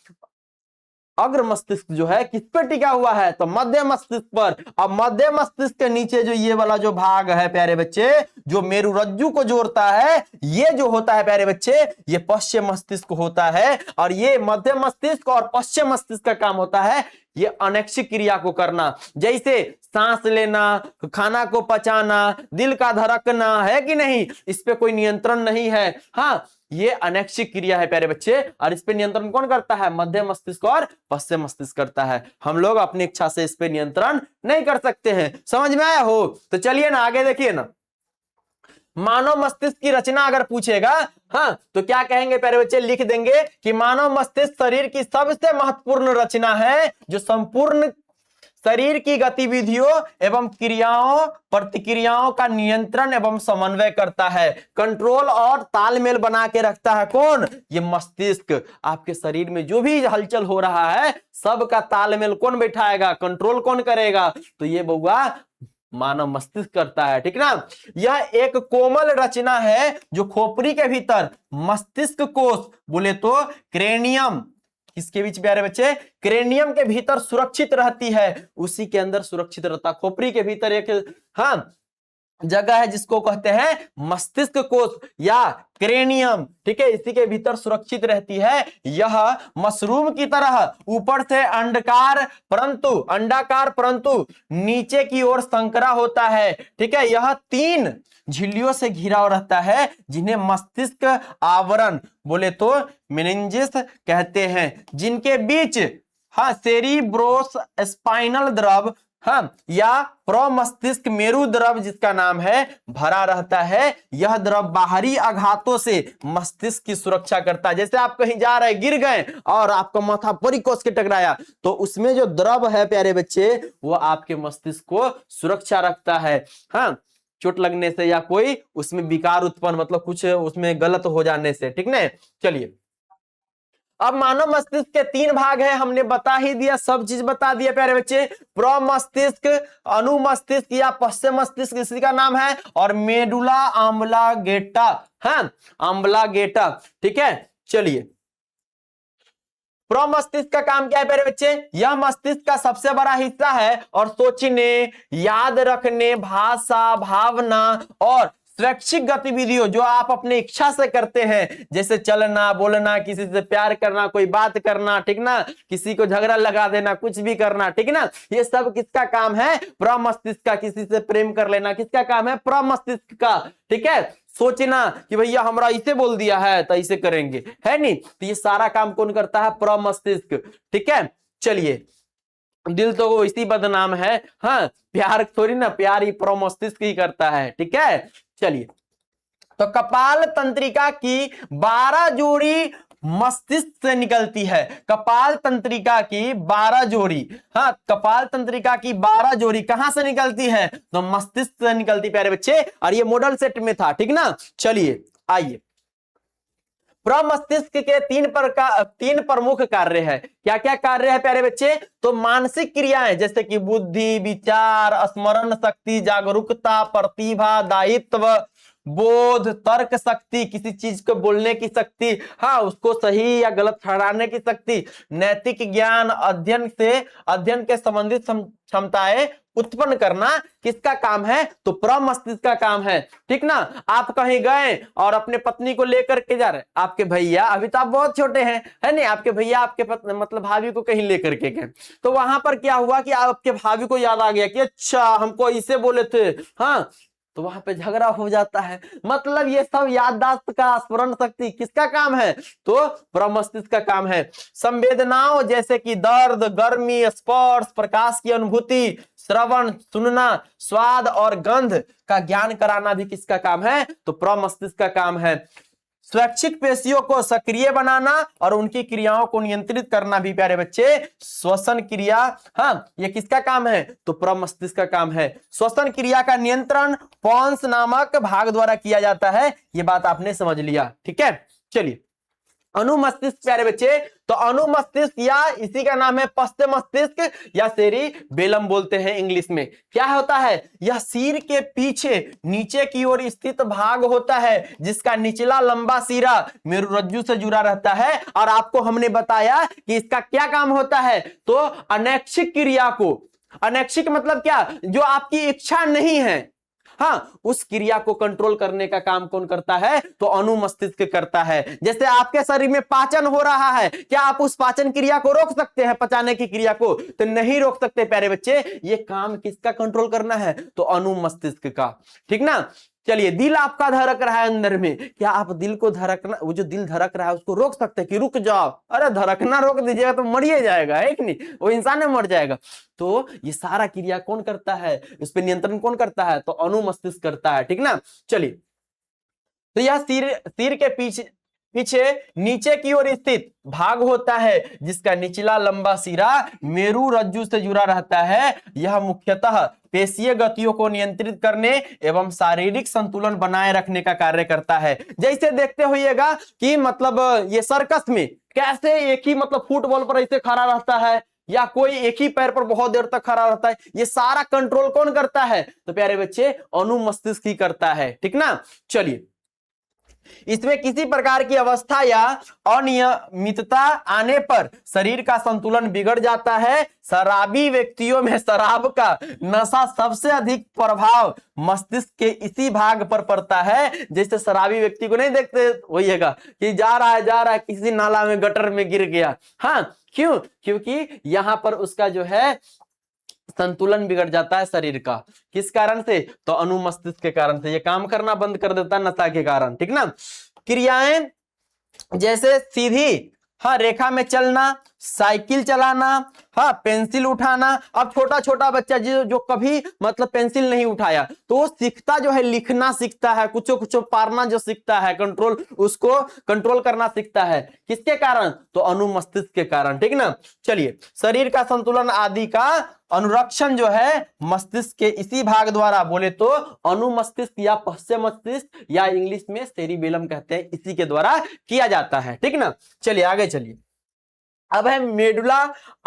अग्र मस्तिष्क जो है किस पे टिका हुआ है? तो मध्य मस्तिष्क पर। अब मध्य मस्तिष्क के नीचे जो ये वाला जो भाग है प्यारे बच्चे, जो मेरुरज्जु को जोड़ता है, ये जो होता है प्यारे बच्चे, ये पश्चिम मस्तिष्क होता है। और ये मध्य मस्तिष्क और पश्चिम मस्तिष्क का काम होता है ये अनैच्छिक क्रिया को करना। जैसे सांस लेना, खाना को पचाना, दिल का धड़कना, है कि नहीं? इस पे कोई नियंत्रण नहीं है। हाँ, ये अनैच्छिक क्रिया है प्यारे बच्चे। और इस पे नियंत्रण कौन करता है? मध्य मस्तिष्क और पश्चिम मस्तिष्क करता है। हम लोग अपनी इच्छा से इस पे नियंत्रण नहीं कर सकते हैं। समझ में आया हो? तो चलिए ना आगे देखिए ना, मानव मस्तिष्क की रचना अगर पूछेगा, हाँ, तो क्या कहेंगे प्यारे बच्चे? लिख देंगे कि मानव मस्तिष्क शरीर की सबसे महत्वपूर्ण रचना है, जो संपूर्ण शरीर की गतिविधियों एवं क्रियाओं प्रतिक्रियाओं का नियंत्रण एवं समन्वय करता है। कंट्रोल और तालमेल बना के रखता है कौन? ये मस्तिष्क। आपके शरीर में जो भी हलचल हो रहा है सबका तालमेल कौन बैठाएगा? कंट्रोल कौन करेगा? तो ये बउआ मानव मस्तिष्क करता है, ठीक ना। यह एक कोमल रचना है जो खोपड़ी के भीतर मस्तिष्क कोष, बोले तो क्रेनियम, किसके बीच प्यारे बच्चे? क्रेनियम के भीतर सुरक्षित रहती है। उसी के अंदर सुरक्षित रहता, खोपड़ी के भीतर एक, हाँ, जगह है जिसको कहते हैं मस्तिष्क कोश या क्रेनियम, ठीक है, इसी के भीतर सुरक्षित रहती है। यह मशरूम की तरह ऊपर से अंडाकार परंतु नीचे की ओर संकरा होता है, ठीक है। यह 3 झिल्लियों से घिरा रहता है जिन्हें मस्तिष्क आवरण बोले तो मेनिंजिस कहते हैं, जिनके बीच सेरिब्रोस स्पाइनल द्रव या प्रमस्तिष्क मेरु द्रव जिसका नाम है भरा रहता है। यह द्रव बाहरी आघातों से मस्तिष्क की सुरक्षा करता है। जैसे आप कहीं जा रहे गिर गए और आपका माथा बड़ी कोस के टकराया, तो उसमें जो द्रव है प्यारे बच्चे वो आपके मस्तिष्क को सुरक्षा रखता है, चोट लगने से या कोई उसमें विकार उत्पन्न मतलब कुछ उसमें गलत हो जाने से, ठीक ना। चलिए, अब मानव मस्तिष्क के 3 भाग है, हमने बता ही दिया, सब चीज बता दिया प्यारे बच्चे। प्रमस्तिष्क, अनुमस्तिष्क या पश्चिम मस्तिष्क इसी का नाम है, और मेडुला ऑब्लांगेटा, ऑब्लांगेटा, ठीक है। चलिए, प्रमस्तिष्क का काम क्या है प्यारे बच्चे? यह मस्तिष्क का सबसे बड़ा हिस्सा है और सोचने, याद रखने, भाषा, भावना और स्वैच्छिक गतिविधियों जो आप अपने इच्छा से करते हैं, जैसे चलना, बोलना, किसी से प्यार करना, कोई बात करना, ठीक ना, किसी को झगड़ा लगा देना, कुछ भी करना, ठीक ना, ये सब किसका काम है? प्रमस्तिष्क का। किसी से प्रेम कर लेना किसका काम है? प्रमस्तिष्क का, ठीक है। सोचना कि भैया हमरा इसे बोल दिया है तो इसे करेंगे, है नहीं, तो ये सारा काम कौन करता है? प्रमस्तिष्क, ठीक है। चलिए, दिल तो इसी बदनाम है, प्यार थोड़ी ना, प्यार ही प्रमस्तिष्क ही करता है, ठीक है। चलिए, तो कपाल तंत्रिका की 12 जोड़ी मस्तिष्क से निकलती है। कपाल तंत्रिका की 12 जोड़ी, कपाल तंत्रिका की 12 जोड़ी कहां से निकलती है? तो मस्तिष्क से निकलती प्यारे बच्चे, और ये मॉडल सेट में था, ठीक ना। चलिए, आइए, प्रमस्तिष्क के 3 प्रमुख कार्य है। क्या क्या कार्य है प्यारे बच्चे? तो मानसिक क्रियाएं जैसे कि बुद्धि, विचार, स्मरण शक्ति, जागरूकता, प्रतिभा, दायित्व, बोध, तर्क शक्ति, किसी चीज को बोलने की शक्ति, उसको सही या गलत ठहराने की शक्ति, नैतिक ज्ञान, अध्ययन के संबंधित क्षमताएं उत्पन्न करना किसका काम है? तो प्रमस्तिष्क का काम है, ठीक ना। आप कहीं गए और अपने पत्नी को लेकर के जा रहे, आपके भैया, अभी तो आप बहुत छोटे हैं, है नहीं, आपके भैया आपके मतलब भाभी को कहीं लेकर के गए, तो वहां पर क्या हुआ कि आपके भाभी को याद आ गया कि अच्छा हमको इसे बोले थे, तो वहां पे झगड़ा हो जाता है। मतलब ये सब याददाश्त का, स्मरण शक्ति किसका काम है? तो प्रमस्तिष्क का काम है। संवेदनाओं जैसे कि दर्द, गर्मी, स्पर्श, प्रकाश की अनुभूति, श्रवण, सुनना, स्वाद और गंध का ज्ञान कराना भी किसका काम है? तो प्रमस्तिष्क का काम है। स्वैच्छिक पेशियों को सक्रिय बनाना और उनकी क्रियाओं को नियंत्रित करना भी प्यारे बच्चे श्वसन क्रिया, ये किसका काम है? तो प्रमस्तिष्क का काम है। श्वसन क्रिया का नियंत्रण पोन्स नामक भाग द्वारा किया जाता है, ये बात आपने समझ लिया, ठीक है। चलिए, अनुमस्तिष्क प्यारे बच्चे, तो अनुमस्तिष्क या इसी का नाम है पश्चिम मस्तिष्क या सेरिबेलम बोलते हैं इंग्लिश में। क्या होता है? यह सिर के पीछे नीचे की ओर स्थित भाग होता है जिसका निचला लंबा सिरा मेरुरज्जु से जुड़ा रहता है। और आपको हमने बताया कि इसका क्या काम होता है? तो अनैच्छिक क्रिया को, अनैच्छिक मतलब क्या? जो आपकी इच्छा नहीं है, उस क्रिया को कंट्रोल करने का काम कौन करता है? तो अनुमस्तिष्क करता है। जैसे आपके शरीर में पाचन हो रहा है, क्या आप उस पाचन क्रिया को रोक सकते हैं? पचाने की क्रिया को तो नहीं रोक सकते प्यारे बच्चे। ये काम किसका कंट्रोल करना है? तो अनुमस्तिष्क का, ठीक ना। चलिए, दिल आपका धड़क रहा है अंदर में, क्या आप दिल को धड़कना, वो जो दिल धड़क रहा है उसको रोक सकते हैं कि रुक जाओ? अरे धड़कना रोक दीजिएगा तो मरिए जाएगा, है कि नहीं, वो इंसान मर जाएगा। तो ये सारा क्रिया कौन करता है? इस पे नियंत्रण कौन करता है? तो अनुमस्तिष्क करता है, ठीक ना। चलिए, तो यह सिर के पीछे नीचे की ओर स्थित भाग होता है जिसका निचला लंबा सिरा मेरुरज्जु से जुड़ा रहता है। यह मुख्यतः पेशीय गतियों को नियंत्रित करने एवं शारीरिक संतुलन बनाए रखने का कार्य करता है। जैसे देखते होइएगा कि मतलब ये सर्कस में कैसे एक ही मतलब फुटबॉल पर ऐसे खड़ा रहता है या कोई एक ही पैर पर बहुत देर तक खड़ा रहता है, ये सारा कंट्रोल कौन करता है? तो प्यारे बच्चे अनुमस्तिष्क ही करता है, ठीक ना। चलिए, इसमें किसी प्रकार की अवस्था या अनियमितता आने पर शरीर का संतुलन बिगड़ जाता है। शराबी व्यक्तियों में शराब का नशा सबसे अधिक प्रभाव मस्तिष्क के इसी भाग पर पड़ता है। जैसे शराबी व्यक्ति को नहीं देखते होइएगा कि जा रहा है किसी नाला में, गटर में गिर गया। हाँ, क्यों? क्योंकि यहां पर उसका जो है संतुलन बिगड़ जाता है शरीर का। किस कारण से? तो अनुमस्तिष्क के कारण से। ये काम करना बंद कर देता है नशा के कारण, ठीक ना। क्रियाएं जैसे सीधी रेखा में चलना, साइकिल चलाना, पेंसिल उठाना। अब छोटा छोटा बच्चा जो कभी मतलब पेंसिल नहीं उठाया तो वो सीखता जो है, लिखना सीखता है, कुछ पारना जो सीखता है, उसको कंट्रोल करना सीखता है। किसके कारण? तो अनुमस्तिष्क के कारण, ठीक ना। चलिए, शरीर का संतुलन आदि का अनुरक्षण जो है मस्तिष्क के इसी भाग द्वारा, बोले तो अनुमस्तिष्क या पश्चिम मस्तिष्क या इंग्लिश में सेरिबेलम कहते हैं, इसी के द्वारा किया जाता है, ठीक ना। चलिए आगे चलिए। अब है मेडुला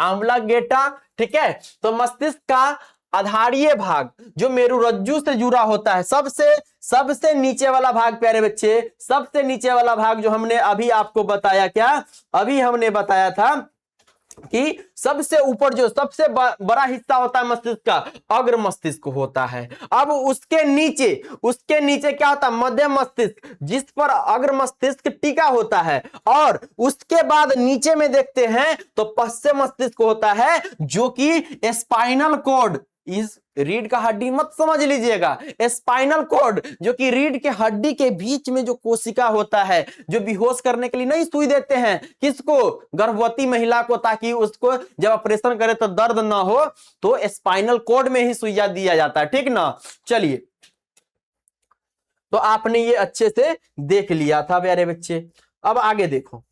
ऑब्लांगेटा, ठीक है। तो मस्तिष्क का आधारीय भाग जो मेरुरज्जु से जुड़ा होता है, सबसे नीचे वाला भाग प्यारे बच्चे, सबसे नीचे वाला भाग जो हमने अभी आपको बताया, क्या अभी हमने बताया था कि सबसे ऊपर जो सबसे बड़ा हिस्सा होता है मस्तिष्क का, अग्र मस्तिष्क होता है। अब उसके नीचे क्या होता है? मध्य मस्तिष्क, जिस पर अग्र मस्तिष्क टिका होता है। और उसके बाद नीचे में देखते हैं तो पश्चिम मस्तिष्क होता है, जो कि स्पाइनल कॉर्ड, इस रीढ़ का हड्डी मत समझ लीजिएगा, स्पाइनल कॉर्ड जो कि रीढ़ के हड्डी के बीच में जो कोशिका होता है, जो बेहोश करने के लिए नहीं सुई देते हैं किसको? गर्भवती महिला को, ताकि उसको जब ऑपरेशन करे तो दर्द ना हो, तो स्पाइनल कॉर्ड में ही सुइया दिया जाता है, ठीक ना। चलिए, तो आपने ये अच्छे से देख लिया था प्यारे बच्चे। अब आगे देखो।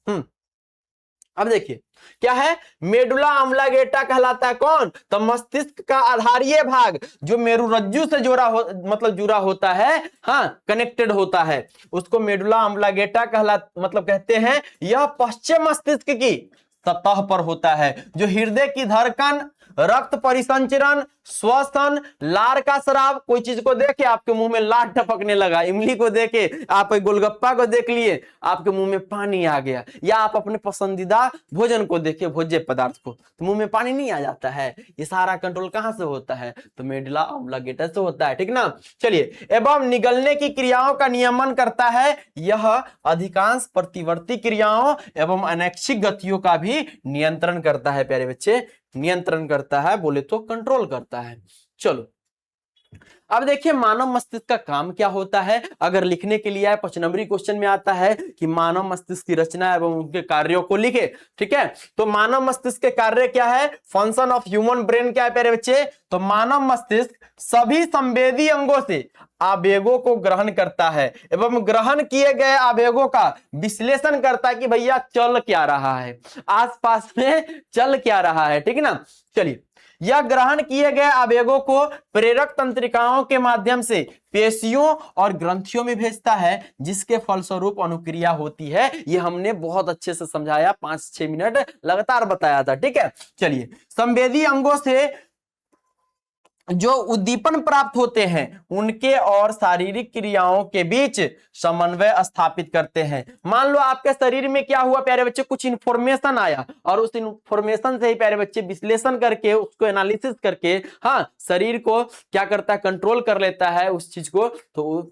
अब देखिए क्या है, मेडुला ऑब्लांगेटा कहलाता है कौन? तो मस्तिष्क का आधारीय भाग जो मेरुरज्जु से जुड़ा होता है, कनेक्टेड होता है, उसको मेडुला ऑब्लांगेटा कहते हैं। यह पश्चिम मस्तिष्क की सतह पर होता है, जो हृदय की धड़कन, रक्त परिसंचरण, श्वसन, लार का स्राव, कोई चीज को देखे आपके मुंह में लार टपकने लगा, इमली को देखे, आप गोलगप्पा को देख लिए आपके मुंह में पानी आ गया, या आप अपने पसंदीदा भोजन को देखे, भोज्य पदार्थ को, तो मुंह में पानी नहीं आ जाता है। ये सारा कंट्रोल कहां से होता है? तो मेडुला ऑब्लांगेटा से होता है, ठीक ना। चलिए, एवं निगलने की क्रियाओं का नियमन करता है। यह अधिकांश प्रतिवर्ती क्रियाओं एवं अनैच्छिक गतियों का भी नियंत्रण करता है प्यारे बच्चे, नियंत्रण करता है, बोले तो कंट्रोल करता है। चलो, अब देखिए मानव मस्तिष्क का काम क्या होता है। अगर लिखने के लिए 5 नंबरी क्वेश्चन में आता है कि मानव मस्तिष्क की रचना एवं उनके कार्यों को लिखे, ठीक है। तो मानव मस्तिष्क के कार्य क्या है? फंक्शन ऑफ ह्यूमन ब्रेन क्या है प्यारे बच्चे? तो मानव मस्तिष्क सभी संवेदी अंगों से आवेगों को ग्रहण करता है एवं ग्रहण किए गए आवेगों का विश्लेषण करता है कि भैया चल क्या रहा है, आसपास में चल क्या रहा है, ठीक ना। चलिए, यह ग्रहण किए गए आवेगों को प्रेरक तंत्रिकाओं के माध्यम से पेशियों और ग्रंथियों में भेजता है, जिसके फलस्वरूप अनुक्रिया होती है। यह हमने बहुत अच्छे से समझाया, 5-6 मिनट लगातार बताया था, ठीक है। चलिए, संवेदी अंगों से जो उद्दीपन प्राप्त होते हैं उनके और शारीरिक क्रियाओं के बीच समन्वय स्थापित करते हैं। मान लो आपके शरीर में क्या हुआ प्यारे बच्चे, कुछ इंफॉर्मेशन आया और उस इंफॉर्मेशन से ही प्यारे बच्चे विश्लेषण करके, उसको एनालिसिस करके शरीर को क्या करता है? कंट्रोल कर लेता है उस चीज को। तो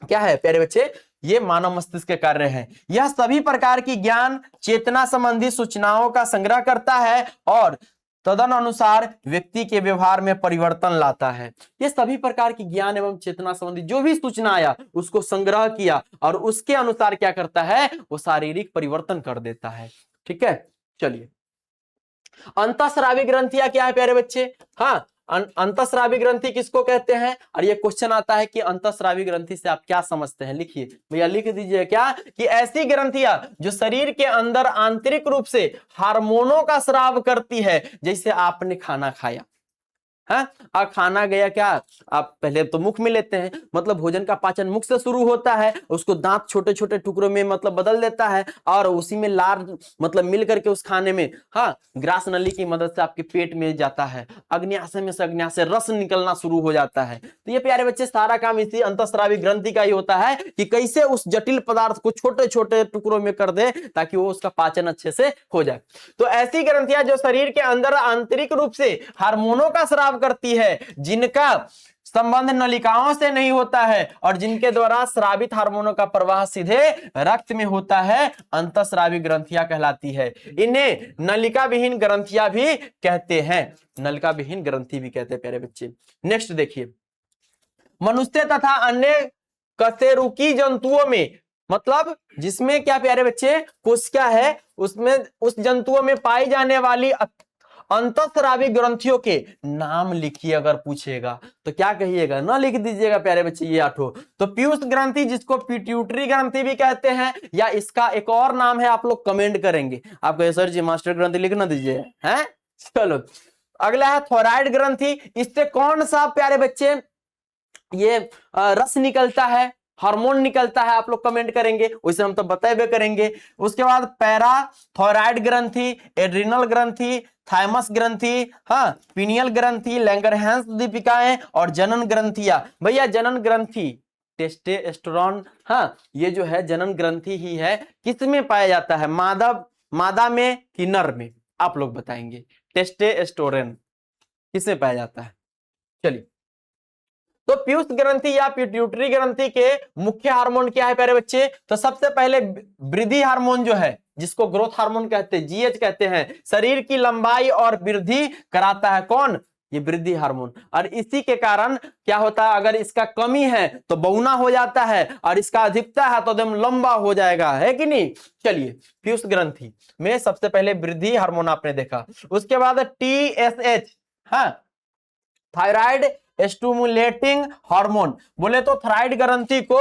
क्या है प्यारे बच्चे? ये मानव मस्तिष्क के कार्य है। यह सभी प्रकार की ज्ञान चेतना संबंधी सूचनाओं का संग्रह करता है और तदनुसार व्यक्ति के व्यवहार में परिवर्तन लाता है। ये सभी प्रकार की ज्ञान एवं चेतना संबंधी जो भी सूचना आया उसको संग्रह किया और उसके अनुसार क्या करता है? वो शारीरिक परिवर्तन कर देता है, ठीक है। चलिए, अंतःस्रावी ग्रंथियां क्या है प्यारे बच्चे? अंतःस्रावी ग्रंथि किसको कहते हैं? और ये क्वेश्चन आता है कि अंतःस्रावी ग्रंथि से आप क्या समझते हैं? लिखिए भैया, लिख दीजिए क्या कि ऐसी ग्रंथियां जो शरीर के अंदर आंतरिक रूप से हार्मोनों का स्राव करती है। जैसे आपने खाना खाया, है। और खाना गया क्या, आप पहले तो मुख में लेते हैं, मतलब भोजन का पाचन मुख से शुरू होता है, उसको दांत छोटे छोटे टुकड़ों में मतलब बदल देता है, और उसी में लार मतलब मिल करके उस खाने में हाँ ग्रास नली की मदद से आपके पेट में जाता है, अग्न्याशय में से अग्न्याशय रस निकलना शुरू हो जाता है। तो ये प्यारे बच्चे सारा काम इसी अंतःस्रावी ग्रंथि का ही होता है कि कैसे उस जटिल पदार्थ को छोटे छोटे टुकड़ों में कर दे ताकि वो उसका पाचन अच्छे से हो जाए। तो ऐसी ग्रंथियां जो शरीर के अंदर आंतरिक रूप से हार्मोनों का स्राव करती है, जिनका संबंध नलिकाओं से नहीं होता है और जिनके द्वारा स्रावित हार्मोनों का प्रवाह सीधे रक्त में होता है, अंतःस्रावी ग्रंथियां कहलाती है। इन्हें नलिका विहीन ग्रंथियां भी कहते हैं, नलिका विहीन ग्रंथि भी कहते हैं प्यारे बच्चे। नेक्स्ट देखिए, मनुष्य तथा अन्य कशेरुकी जंतुओं में, मतलब जिसमें क्या प्यारे बच्चे कोशिका है, उसमें उस जंतुओं में पाई जाने वाली अंतःस्रावी ग्रंथियों के नाम लिखिए। अगर पूछेगा तो क्या कहिएगा, ना लिख दीजिएगा प्यारे बच्चे ये आठों। तो पीयूष ग्रंथि जिसको पिट्यूटरी ग्रंथि भी कहते हैं, या इसका एक और नाम है, आप लोग कमेंट करेंगे, आप कहे सर जी मास्टर ग्रंथि लिखना दीजिए हैं। चलो अगला है थायराइड ग्रंथि। इससे कौन सा प्यारे बच्चे ये रस निकलता है, हार्मोन निकलता है, आप लोग कमेंट करेंगे, वैसे हम तो बताए करेंगे। उसके बाद पैरा थायराइड ग्रंथि, एड्रिनल ग्रंथि, थाइमस ग्रंथि, हाँ पीनियल ग्रंथि, लैंगरहैंस दीपिकाएं और जनन ग्रंथियां। भैया जनन ग्रंथि टेस्टोस्टेरोन, हाँ ये जो है जनन ग्रंथि ही है, किसमें पाया जाता है, मादा में कि नर में, आप लोग बताएंगे। टेस्टोस्टेरोन किसमें पाया जाता है। चलिए, तो पीयूष ग्रंथि या पिट्यूटरी ग्रंथि के मुख्य हार्मोन क्या है प्यारे बच्चे, तो सबसे पहले वृद्धि हार्मोन जो है, जिसको ग्रोथ हार्मोन कहते हैं, जीएच कहते हैं, शरीर की लंबाई और वृद्धि कराता है। कौन, ये वृद्धि हार्मोन। और इसी के कारण क्या होता है, अगर इसका कमी है तो बौना हो जाता है, और इसका अधिकता है तो एकदम लंबा हो जाएगा, है कि नहीं। चलिए, पीयूष ग्रंथि में सबसे पहले वृद्धि हार्मोन आपने देखा। उसके बाद टीएसएच, हाँ थायराइड स्टिमुलेटिंग हार्मोन, बोले तो थायराइड ग्रंथि को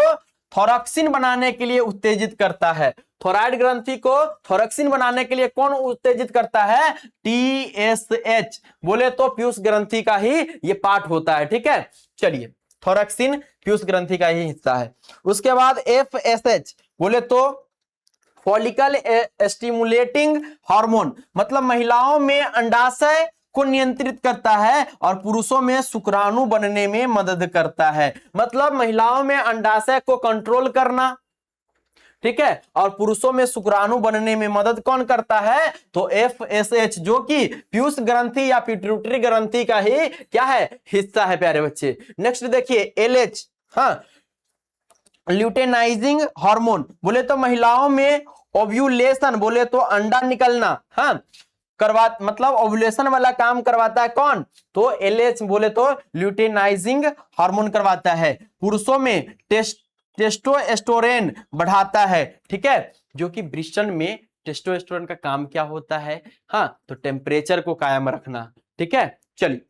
थोरक्सिन बनाने के लिए उत्तेजित करता है। थायराइड ग्रंथि को थोरक्सिन बनाने के लिए कौन उत्तेजित करता है, टीएसएच, बोले तो पीयूष ग्रंथि का ही ये पार्ट होता है, ठीक है। चलिए, थोरक्सिन पीयूष ग्रंथि का ही हिस्सा है। उसके बाद एफएसएच, बोले तो फॉलिकल स्टिमुलेटिंग हार्मोन, मतलब महिलाओं में अंडाशय को नियंत्रित करता है और पुरुषों में शुक्राणु बनने में मदद करता है। मतलब महिलाओं में अंडाशय को कंट्रोल करना, ठीक है, और पुरुषों में शुक्राणु बनने में मदद कौन करता है, तो एफएसएच, जो कि पीयूष ग्रंथि या पिट्यूटरी ग्रंथि का ही क्या है, हिस्सा है प्यारे बच्चे। नेक्स्ट देखिए एलएच, हाँ ल्यूटेनाइजिंग हार्मोन, बोले तो महिलाओं में ओव्यूलेशन, बोले तो अंडा निकलना, हाँ करवा, मतलब ओव्यूलेशन वाला काम करवाता है कौन, तो एलएच, बोले तो ल्यूटेनाइजिंग हार्मोन करवाता है। पुरुषों में टेस्टोस्टेरोन बढ़ाता है, ठीक है, जो कि वृषण में टेस्टोस्टेरोन का काम क्या होता है, हाँ तो टेम्परेचर को कायम रखना, ठीक है। चलिए,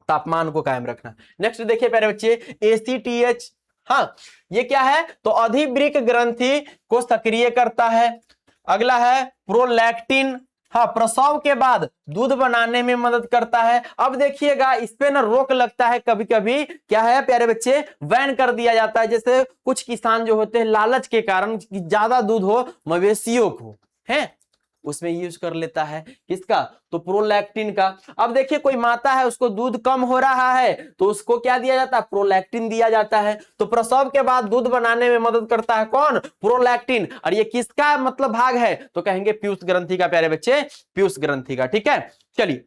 तापमान को कायम रखना। नेक्स्ट देखिए प्यारे बच्चे एसीटीएच, हाँ ये क्या है, तो अधिवृक्क ग्रंथि को सक्रिय करता है। अगला है प्रोलैक्टिन, हाँ प्रसव के बाद दूध बनाने में मदद करता है। अब देखिएगा इस पे ना रोक लगता है, कभी कभी क्या है प्यारे बच्चे, बैन कर दिया जाता है। जैसे कुछ किसान जो होते हैं लालच के कारण कि ज्यादा दूध हो मवेशियों को, है उसमें यूज कर लेता है, किसका, तो प्रोलैक्टिन का। अब देखिए कोई माता है उसको दूध कम हो रहा है तो उसको क्या दिया जाता है, प्रोलैक्टिन दिया जाता है। तो प्रसव के बाद दूध बनाने में मदद करता है कौन, प्रोलैक्टिन। और ये किसका मतलब भाग है, तो कहेंगे पीयूष ग्रंथि का प्यारे बच्चे, पीयूष ग्रंथि का, ठीक है। चलिए,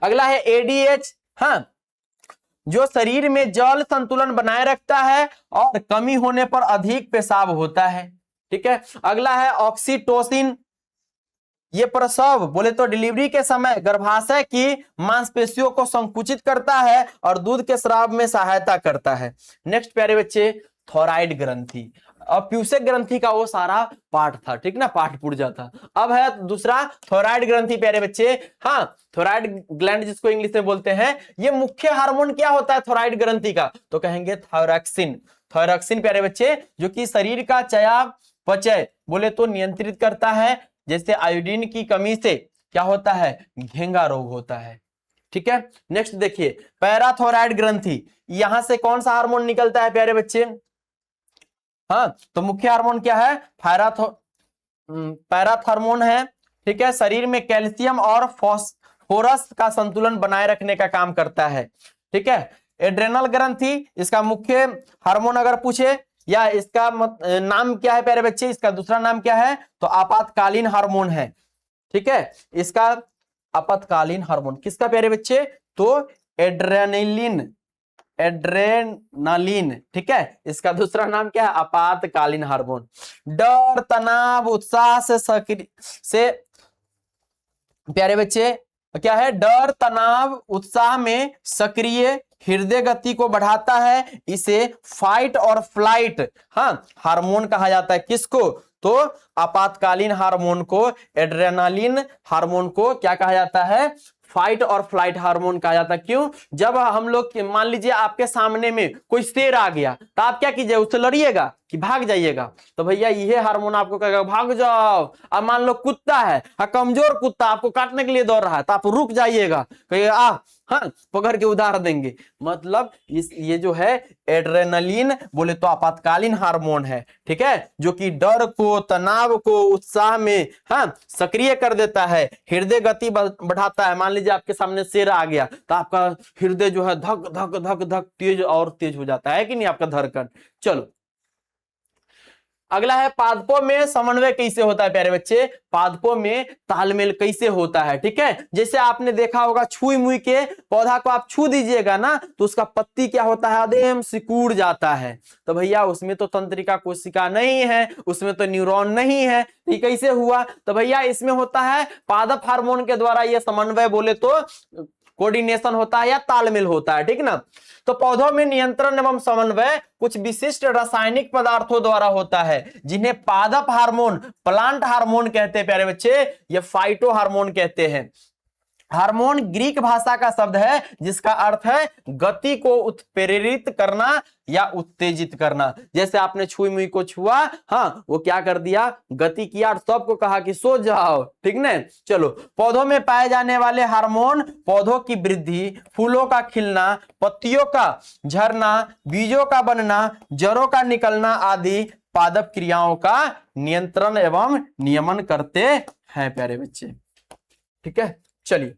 अगला है एडीएच, हाँ जो शरीर में जल संतुलन बनाए रखता है और कमी होने पर अधिक पेशाब होता है, ठीक है। अगला है ऑक्सीटोसिन, ये प्रसव, बोले तो डिलीवरी के समय गर्भाशय की मांसपेशियों को संकुचित करता है और दूध के स्राव में सहायता करता है। नेक्स्ट प्यारे बच्चे थायराइड ग्रंथि, अब पीयूषक ग्रंथि का वो सारा पार्ट था, ठीक ना, पार्ट पुर्जा था। अब है दूसरा थायराइड ग्रंथि प्यारे बच्चे, हाँ थायराइड ग्लैंड जिसको इंग्लिश में बोलते हैं। ये मुख्य हार्मोन क्या होता है थायराइड ग्रंथि का, तो कहेंगे थायरॉक्सिन। थायरॉक्सिन प्यारे बच्चे जो कि शरीर का चयापचय बोले तो नियंत्रित करता है। जैसे आयोडीन की कमी से क्या होता है, घेंगा रोग होता है, ठीक है। नेक्स्ट देखिए, पैराथोराइड ग्रंथि, यहां से कौन सा हार्मोन निकलता है प्यारे बच्चे? हाँ, तो मुख्य हार्मोन क्या है? पैराथॉर्मोन है। ठीक है, शरीर में कैल्शियम और फास्फोरस का संतुलन बनाए रखने का काम करता है। ठीक है। एड्रेनल ग्रंथि, इसका मुख्य हार्मोन अगर पूछे या इसका नाम क्या है प्यारे बच्चे, इसका दूसरा नाम क्या है? तो आपातकालीन हार्मोन है। ठीक है, इसका आपातकालीन हार्मोन किसका प्यारे बच्चे? तो एड्रेनलिन, एड्रेनालिन। ठीक है, इसका दूसरा नाम क्या है? आपातकालीन हार्मोन। डर, तनाव, उत्साह से प्यारे बच्चे क्या है? डर, तनाव, उत्साह में सक्रिय हृदय गति को बढ़ाता है। इसे फाइट और फ्लाइट हार्मोन कहा जाता है। किसको? तो आपातकालीन हार्मोन को, एड्रेनालिन हार्मोन को क्या कहा जाता है? फाइट और फ्लाइट हार्मोन कहा जाता है। क्यों? जब हम लोग मान लीजिए आपके सामने में कोई शेर आ गया तो आप क्या कीजिए? उससे लड़िएगा कि भाग जाइएगा? तो भैया ये हार्मोन आपको कहेगा भाग जाओ। अब मान लो कुत्ता है, कमजोर कुत्ता आपको काटने के लिए दौड़ रहा है, तो आप रुक जाइएगा, कहिएगा पकड़ के उधार देंगे। मतलब ये जो है एड्रेनलिन बोले तो आपातकालीन हार्मोन है। ठीक है, जो कि डर को, तनाव को, उत्साह में सक्रिय कर देता है, हृदय गति बढ़ाता है। मान लीजिए आपके सामने शेर आ गया तो आपका हृदय जो है धक धक धक धक तेज और तेज हो जाता है कि नहीं, आपका धड़कन। चलो अगला है, पादपों में समन्वय कैसे होता है प्यारे बच्चे? पादपों में तालमेल कैसे होता है? ठीक है, जैसे आपने देखा होगा छुई मुई के पौधा को आप छू दीजिएगा ना तो उसका पत्ती क्या होता है? एकदम सिकुड़ जाता है। तो भैया उसमें तो तंत्रिका कोशिका नहीं है, उसमें तो न्यूरॉन नहीं है, ये कैसे हुआ? तो भैया इसमें होता है पादप हार्मोन के द्वारा ये समन्वय बोले तो कोऑर्डिनेशन होता है या तालमेल होता है। ठीक ना। तो पौधों में नियंत्रण एवं समन्वय कुछ विशिष्ट रासायनिक पदार्थों द्वारा होता है, जिन्हें पादप हार्मोन, प्लांट हार्मोन कहते हैं प्यारे बच्चे, ये फाइटो हार्मोन कहते हैं। हार्मोन ग्रीक भाषा का शब्द है जिसका अर्थ है गति को उत्प्रेरित करना या उत्तेजित करना। जैसे आपने छुई मुई को छुआ, वो क्या कर दिया? गति किया और सबको कहा कि सो जाओ। ठीक ना। चलो, पौधों में पाए जाने वाले हार्मोन पौधों की वृद्धि, फूलों का खिलना, पत्तियों का झरना, बीजों का बनना, जड़ों का निकलना आदि पादप क्रियाओं का नियंत्रण एवं नियमन करते हैं प्यारे बच्चे। ठीक है, चलिए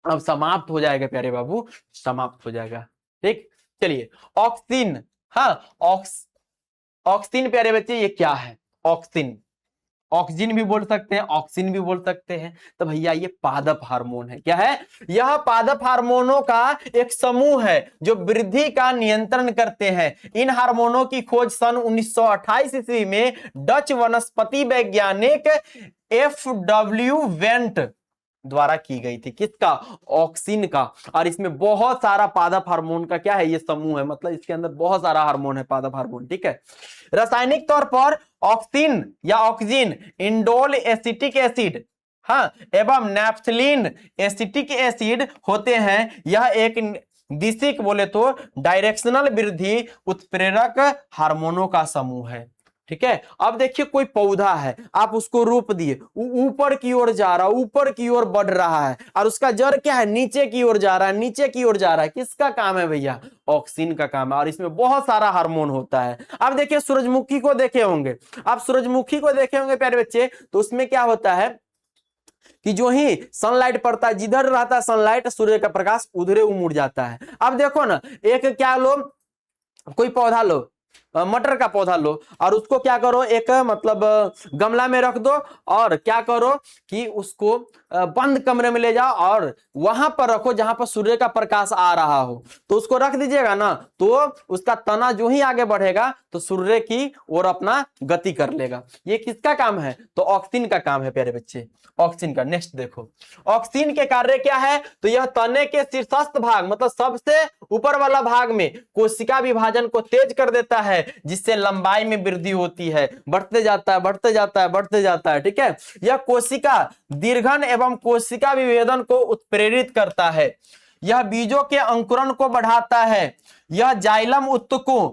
अब समाप्त हो जाएगा प्यारे बाबू, समाप्त हो जाएगा। ठीक, चलिए ऑक्सिन। ऑक्सिन प्यारे बच्चे ये क्या है? ऑक्सिन, ऑक्सीजन भी बोल सकते हैं, ऑक्सिन भी बोल सकते हैं। तो भैया ये पादप हार्मोन है। क्या है? यह पादप हार्मोनों का एक समूह है जो वृद्धि का नियंत्रण करते हैं। इन हार्मोनों की खोज सन 1928 ईस्वी में डच वनस्पति वैज्ञानिक FW वेंट द्वारा की गई थी। किसका? ऑक्सिन का। और इसमें बहुत सारा पादप हार्मोन का क्या है? ये समूह है, मतलब इसके अंदर बहुत सारा हार्मोन है, पादप हार्मोन। ठीक है। रासायनिक तौर पर ऑक्सिन या ऑक्सिन इंडोल एसिटिक एसिड एवं नैप्थलीन एसिटिक एसिड होते हैं। यह एक दिशिक बोले तो डायरेक्शनल वृद्धि उत्प्रेरक हार्मोनों का समूह है। ठीक है। अब देखिए कोई पौधा है, आप उसको रोप दिए, ऊपर की ओर जा रहा है, ऊपर की ओर बढ़ रहा है, और उसका जड़ क्या है? नीचे की ओर जा रहा है, नीचे की ओर जा रहा है। किसका काम है भैया? ऑक्सिन का काम है। और इसमें बहुत सारा हार्मोन होता है। अब देखिए सूरजमुखी को देखे होंगे, आप सूरजमुखी को देखे होंगे प्यारे बच्चे, तो उसमें क्या होता है कि जो ही सनलाइट पड़ता है, जिधर रहता है सनलाइट, सूर्य का प्रकाश उधरे मुड़ जाता है। अब देखो ना, एक क्या लो, कोई पौधा लो, मटर का पौधा लो, और उसको क्या करो, एक मतलब गमला में रख दो, और क्या करो कि उसको बंद कमरे में ले जाओ और वहां पर रखो जहां पर सूर्य का प्रकाश आ रहा हो। तो उसको रख दीजिएगा ना, तो उसका तना जो ही आगे बढ़ेगा तो सूर्य की ओर अपना गति कर लेगा। ये किसका काम है? तो ऑक्सिन का काम है प्यारे बच्चे, ऑक्सिन का। नेक्स्ट देखो, ऑक्सिन के कार्य क्या है? तो यह तने के शीर्षस्थ भाग, मतलब सबसे ऊपर वाला भाग में कोशिका विभाजन को तेज कर देता है, जिससे लंबाई में वृद्धि होती है, बढ़ते जाता है, बढ़ते जाता है, बढ़ते जाता है। ठीक है। यह कोशिका दीर्घन एवं कोशिका विभेदन को उत्प्रेरित करता है। यह बीजों के अंकुरण को बढ़ाता है। यह जाइलम ऊतकों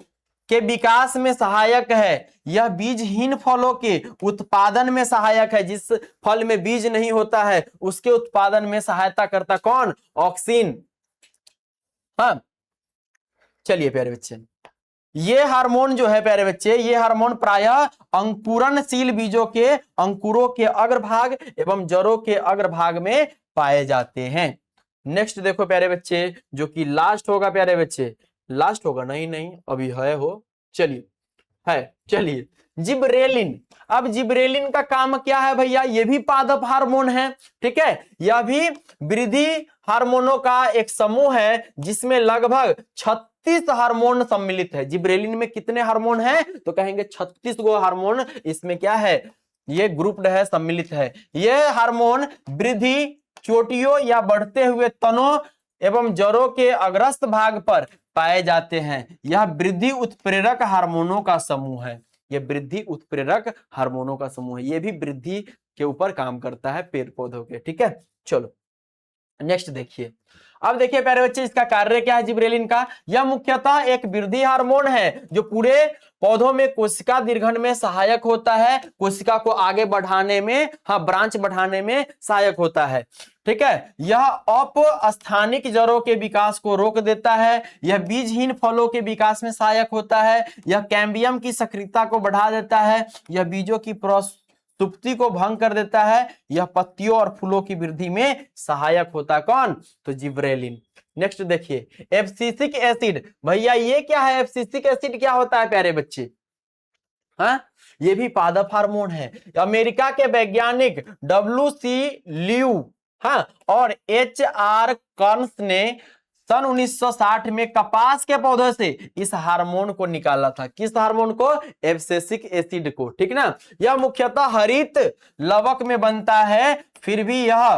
के विकास में सहायक है। यह बीजहीन फलों के उत्पादन में सहायक है। जिस फल में बीज नहीं होता है उसके उत्पादन में सहायता करता कौन? ऑक्सिन। हाँ, चलिए प्यारे बच्चे, ये हार्मोन जो है प्यारे बच्चे, ये हार्मोन प्रायः अंकुरणशील बीजों के अंकुरों के अग्रभाग एवं जड़ों के अग्रभाग में पाए जाते हैं। नेक्स्ट देखो प्यारे बच्चे, जो कि लास्ट होगा प्यारे बच्चे, लास्ट होगा, नहीं अभी है हो, चलिए है, चलिए जिबरेलिन। अब जिबरेलिन का काम क्या है भैया? ये भी पादप हार्मोन है, ठीक है। यह भी वृद्धि हार्मोनों का एक समूह है जिसमें लगभग 36 हार्मोन सम्मिलित है। जिबरेलिन में कितने हार्मोन हैं? तो कहेंगे 36 गो हार्मोन इसमें क्या है? ये ग्रुप्ड है, सम्मिलित है। यह हार्मोन वृद्धि, चोटियों या बढ़ते हुए तनों एवं जड़ों के अग्रस्त भाग पर पाए जाते हैं। यह वृद्धि उत्प्रेरक हार्मोनों का समूह है। यह वृद्धि उत्प्रेरक हार्मोनों का समूह है। यह भी वृद्धि के ऊपर काम करता है पेड़ पौधों के, ठीक है। चलो नेक्स्ट देखिए। अब देखिए प्यारे बच्चे, इसका कार्य क्या है जिब्रेलिन का? यह मुख्यतः एक वृद्धि हार्मोन है जो पूरे पौधों में कोशिका दीर्घन में सहायक होता है। कोशिका को आगे बढ़ाने में, हाँ, ब्रांच बढ़ाने में सहायक होता है, ठीक है। यह अपस्थानिक जड़ों के विकास को रोक देता है। यह बीजहीन फलों के विकास में सहायक होता है। यह कैम्बियम की सक्रियता को बढ़ा देता है। यह बीजों की सुप्ति को भंग कर देता है। यह पत्तियों और फूलों की वृद्धि में सहायक होता है कौन? तो जिब्रेलिन। नेक्स्ट देखिए एब्सिसिक एसिड। भैया ये क्या है? एब्सिसिक एसिड क्या होता है प्यारे बच्चे? हाँ, ये भी पादप हार्मोन है। अमेरिका के वैज्ञानिक WC लियू, हाँ, और HR कर्न्स ने सन 1960 में कपास के पौधे से इस हार्मोन को निकाला था। किस हार्मोन को? एब्सिसिक एसिड को, ठीक ना। यह मुख्यतः हरित लवक में बनता है, फिर भी यह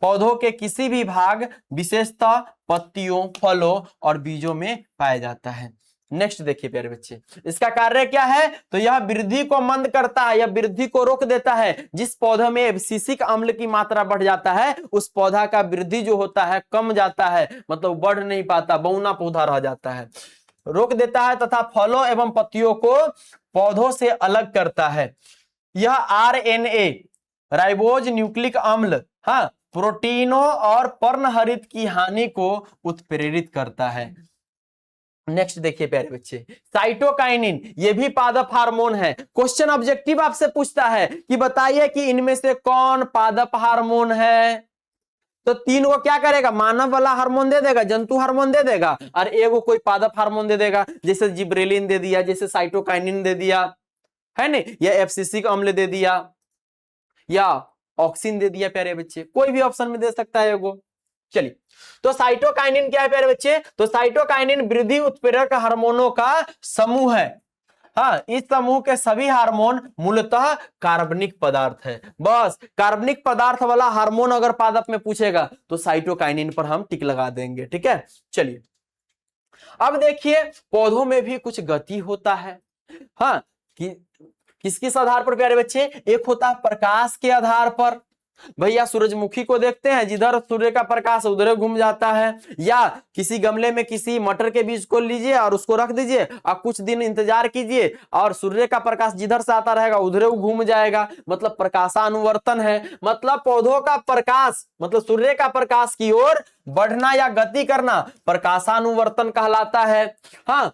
पौधों के किसी भी भाग, विशेषतः पत्तियों, फलों और बीजों में पाया जाता है। नेक्स्ट देखिए प्यारे बच्चे, इसका कार्य क्या है? तो यह वृद्धि को मंद करता है, यह वृद्धि को रोक देता है। जिस पौधे में एब्सिसिक अम्ल की मात्रा बढ़ जाता है उस पौधा का वृद्धि जो होता है कम जाता है, मतलब बढ़ नहीं पाता, बौना पौधा रह जाता है। रोक देता है तथा फलों एवं पत्तियों को पौधों से अलग करता है। यह RNA, राइबोज न्यूक्लिक अम्ल, हाँ, प्रोटीनों और पर्णहरित की हानि को उत्प्रेरित करता है। नेक्स्ट देखिए प्यारे बच्चे, साइटोकाइनिन, ये भी पादप हार्मोन है। क्वेश्चन ऑब्जेक्टिव आपसे पूछता है कि बताइए कि इनमें से कौन पादप हार्मोन है? तो तीन को क्या करेगा? मानव वाला हार्मोन दे देगा, जंतु हार्मोन दे देगा, और एगो कोई पादप हार्मोन दे देगा। जैसे जिब्रेलिन दे दिया, जैसे साइटोकाइनिन दे दिया, है ना, या एब्सिसिक अम्ल दे दिया, या ऑक्सिन दे दिया। प्यारे बच्चे कोई भी ऑप्शन में दे सकता है एगो। चलिए, तो साइटोकाइनिन क्या है प्यारे बच्चे? तो साइटोकाइनिन वृद्धि उत्प्रेरक हार्मोनों का समूह है। हाँ, इस समूह के सभी हार्मोन मूलतः कार्बनिक पदार्थ है। बस कार्बनिक पदार्थ वाला हार्मोन अगर पादप में पूछेगा तो साइटोकाइनिन पर हम टिक लगा देंगे, ठीक है। चलिए अब देखिए, पौधों में भी कुछ गति होता है। हाँ, किस आधार पर प्यारे बच्चे? एक होता है प्रकाश के आधार पर। भैया सूरजमुखी को देखते हैं, जिधर सूर्य का प्रकाश उधर घूम जाता है। या किसी गमले में किसी मटर के बीज को लीजिए और उसको रख दीजिए और कुछ दिन इंतजार कीजिए और सूर्य का प्रकाश जिधर से आता रहेगा उधर वो घूम जाएगा, मतलब प्रकाशानुवर्तन है। मतलब पौधों का प्रकाश, मतलब सूर्य का प्रकाश की ओर बढ़ना या गति करना प्रकाशानुवर्तन कहलाता है। हाँ,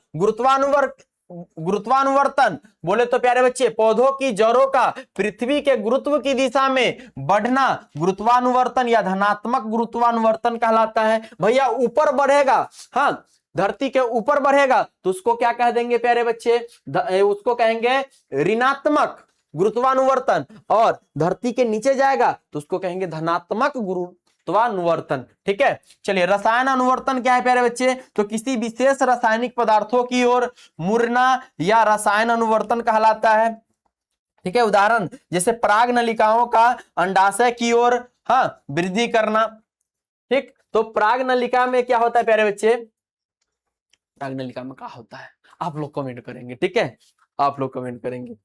गुरुत्वानुवर्तन बोले तो प्यारे बच्चे पौधों की जड़ों का पृथ्वी के गुरुत्व की दिशा में बढ़ना गुरुत्वानुवर्तन या धनात्मक गुरुत्वानुवर्तन कहलाता है। भैया ऊपर बढ़ेगा, हाँ, धरती के ऊपर बढ़ेगा तो उसको क्या कह देंगे प्यारे बच्चे? उसको कहेंगे ऋणात्मक गुरुत्वानुवर्तन, और धरती के नीचे जाएगा तो उसको कहेंगे धनात्मक गुरुत्वानुवर्तन, ठीक है। चलिए, रसायन अनुवर्तन क्या है प्यारे बच्चे? तो किसी विशेष रासायनिक पदार्थों की ओर मुड़ना या रसायन अनुवर्तन कहलाता है, ठीक है। उदाहरण जैसे पराग नलिकाओं का अंडाशय की ओर, हाँ, वृद्धि करना, ठीक। तो पराग नलिका में क्या होता है प्यारे बच्चे? पराग नलिका में क्या होता है आप लोग कमेंट करेंगे, ठीक है, आप लोग कमेंट करेंगे।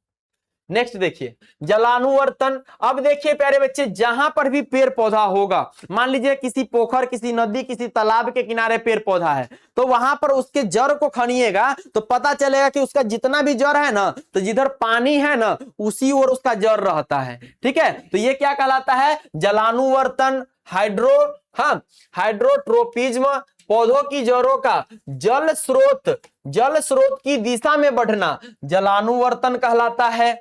नेक्स्ट देखिए जलानुवर्तन। अब देखिए प्यारे बच्चे, जहां पर भी पेड़ पौधा होगा, मान लीजिए किसी पोखर, किसी नदी, किसी तालाब के किनारे पेड़ पौधा है, तो वहां पर उसके जड़ को खनिएगा तो पता चलेगा कि उसका जितना भी जड़ है ना, तो जिधर पानी है ना उसी ओर उसका जड़ रहता है। ठीक है, तो ये क्या कहलाता है? जलानुवर्तन। हाइड्रोट्रोपिज्म, पौधों की जड़ों का जल स्रोत की दिशा में बढ़ना जलानुवर्तन कहलाता है।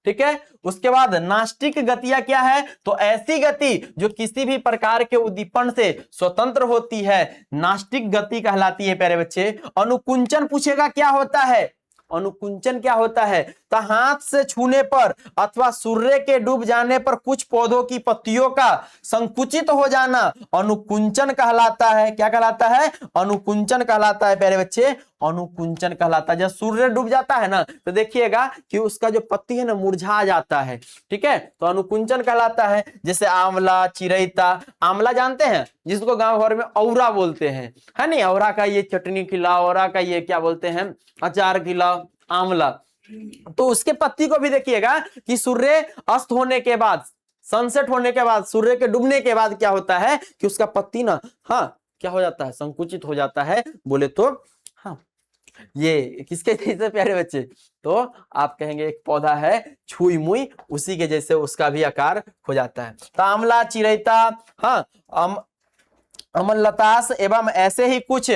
ठीक है, उसके बाद नास्टिक गतियां क्या है? तो ऐसी गति जो किसी भी प्रकार के उद्दीपन से स्वतंत्र होती है, नास्टिक गति कहलाती है प्यारे बच्चे। अनुकुंचन पूछेगा क्या होता है? अनुकुंचन क्या होता है? तो हाथ से छूने पर अथवा सूर्य के डूब जाने पर कुछ पौधों की पत्तियों का संकुचित हो जाना अनुकुंचन कहलाता है। क्या कहलाता है? अनुकुंचन कहलाता है प्यारे बच्चे, अनुकुंचन कहलाता है। जब सूर्य डूब जाता है ना तो देखिएगा कि उसका जो पत्ती है ना मुरझा जाता है। ठीक है, तो अनुकुंचन कहलाता है। जैसे आंवला, चिरैता। आंवला जानते हैं, जिसको गांव भर में औरा बोलते हैं, है नहीं? औरा का ये चटनी खिलाओ, औरा का ये क्या बोलते हैं, अचार खिलाओ, आंवला। तो उसके पत्ती को भी देखिएगा कि सूर्य अस्त होने के बाद, सनसेट होने के बाद, सूर्य के डूबने के बाद क्या होता है कि उसका पत्ती ना, हाँ, क्या हो जाता है? संकुचित हो जाता है। बोले तो हाँ, ये किसके जैसे प्यारे बच्चे? तो आप कहेंगे एक पौधा है छुई मुई, उसी के जैसे उसका भी आकार हो जाता है। तो आंवला, चिरैता, हाँ, अमलतास एवं ऐसे ही कुछ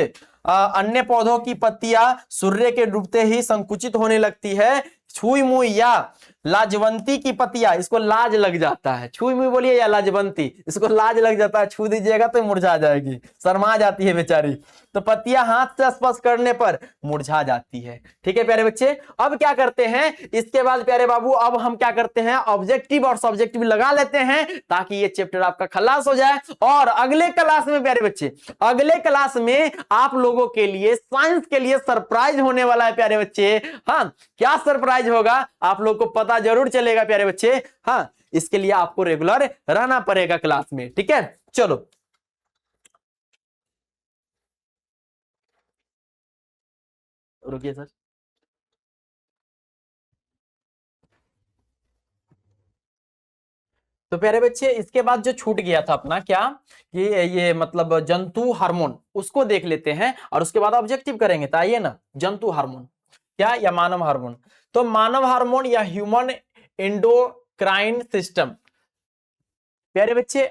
अन्य पौधों की पत्तियां सूर्य के डूबते ही संकुचित होने लगती है। छुई मुई या लाजवंती की पत्तियां, इसको लाज लग जाता है, छुई मुई बोलिए या लाजवंती, इसको लाज लग जाता है, छू दीजिएगा तो मुरझा जाएगी, शर्मा जाती है बेचारी। तो पत्तियां हाथ से स्पर्श करने पर मुरझा जाती है। ठीक है प्यारे बच्चे, अब क्या करते हैं इसके बाद प्यारे बाबू, अब हम क्या करते हैं, ऑब्जेक्टिव और सब्जेक्टिव लगा लेते हैं ताकि ये चैप्टर आपका खलास हो जाए। और अगले क्लास में प्यारे बच्चे, अगले क्लास में आप लोगों के लिए साइंस के लिए सरप्राइज होने वाला है प्यारे बच्चे। हाँ, क्या सरप्राइज होगा आप लोग को पता जरूर चलेगा प्यारे बच्चे। हाँ, इसके लिए आपको रेगुलर रहना पड़ेगा क्लास में। ठीक है, चलो रुकिए सर। तो प्यारे बच्चे, इसके बाद जो छूट गया था अपना क्या, कि ये मतलब जंतु हार्मोन, उसको देख लेते हैं और उसके बाद ऑब्जेक्टिव करेंगे। तो आइए ना, जंतु हार्मोन क्या या मानव हार्मोन? तो मानव हार्मोन या ह्यूमन एंडोक्राइन सिस्टम प्यारे बच्चे,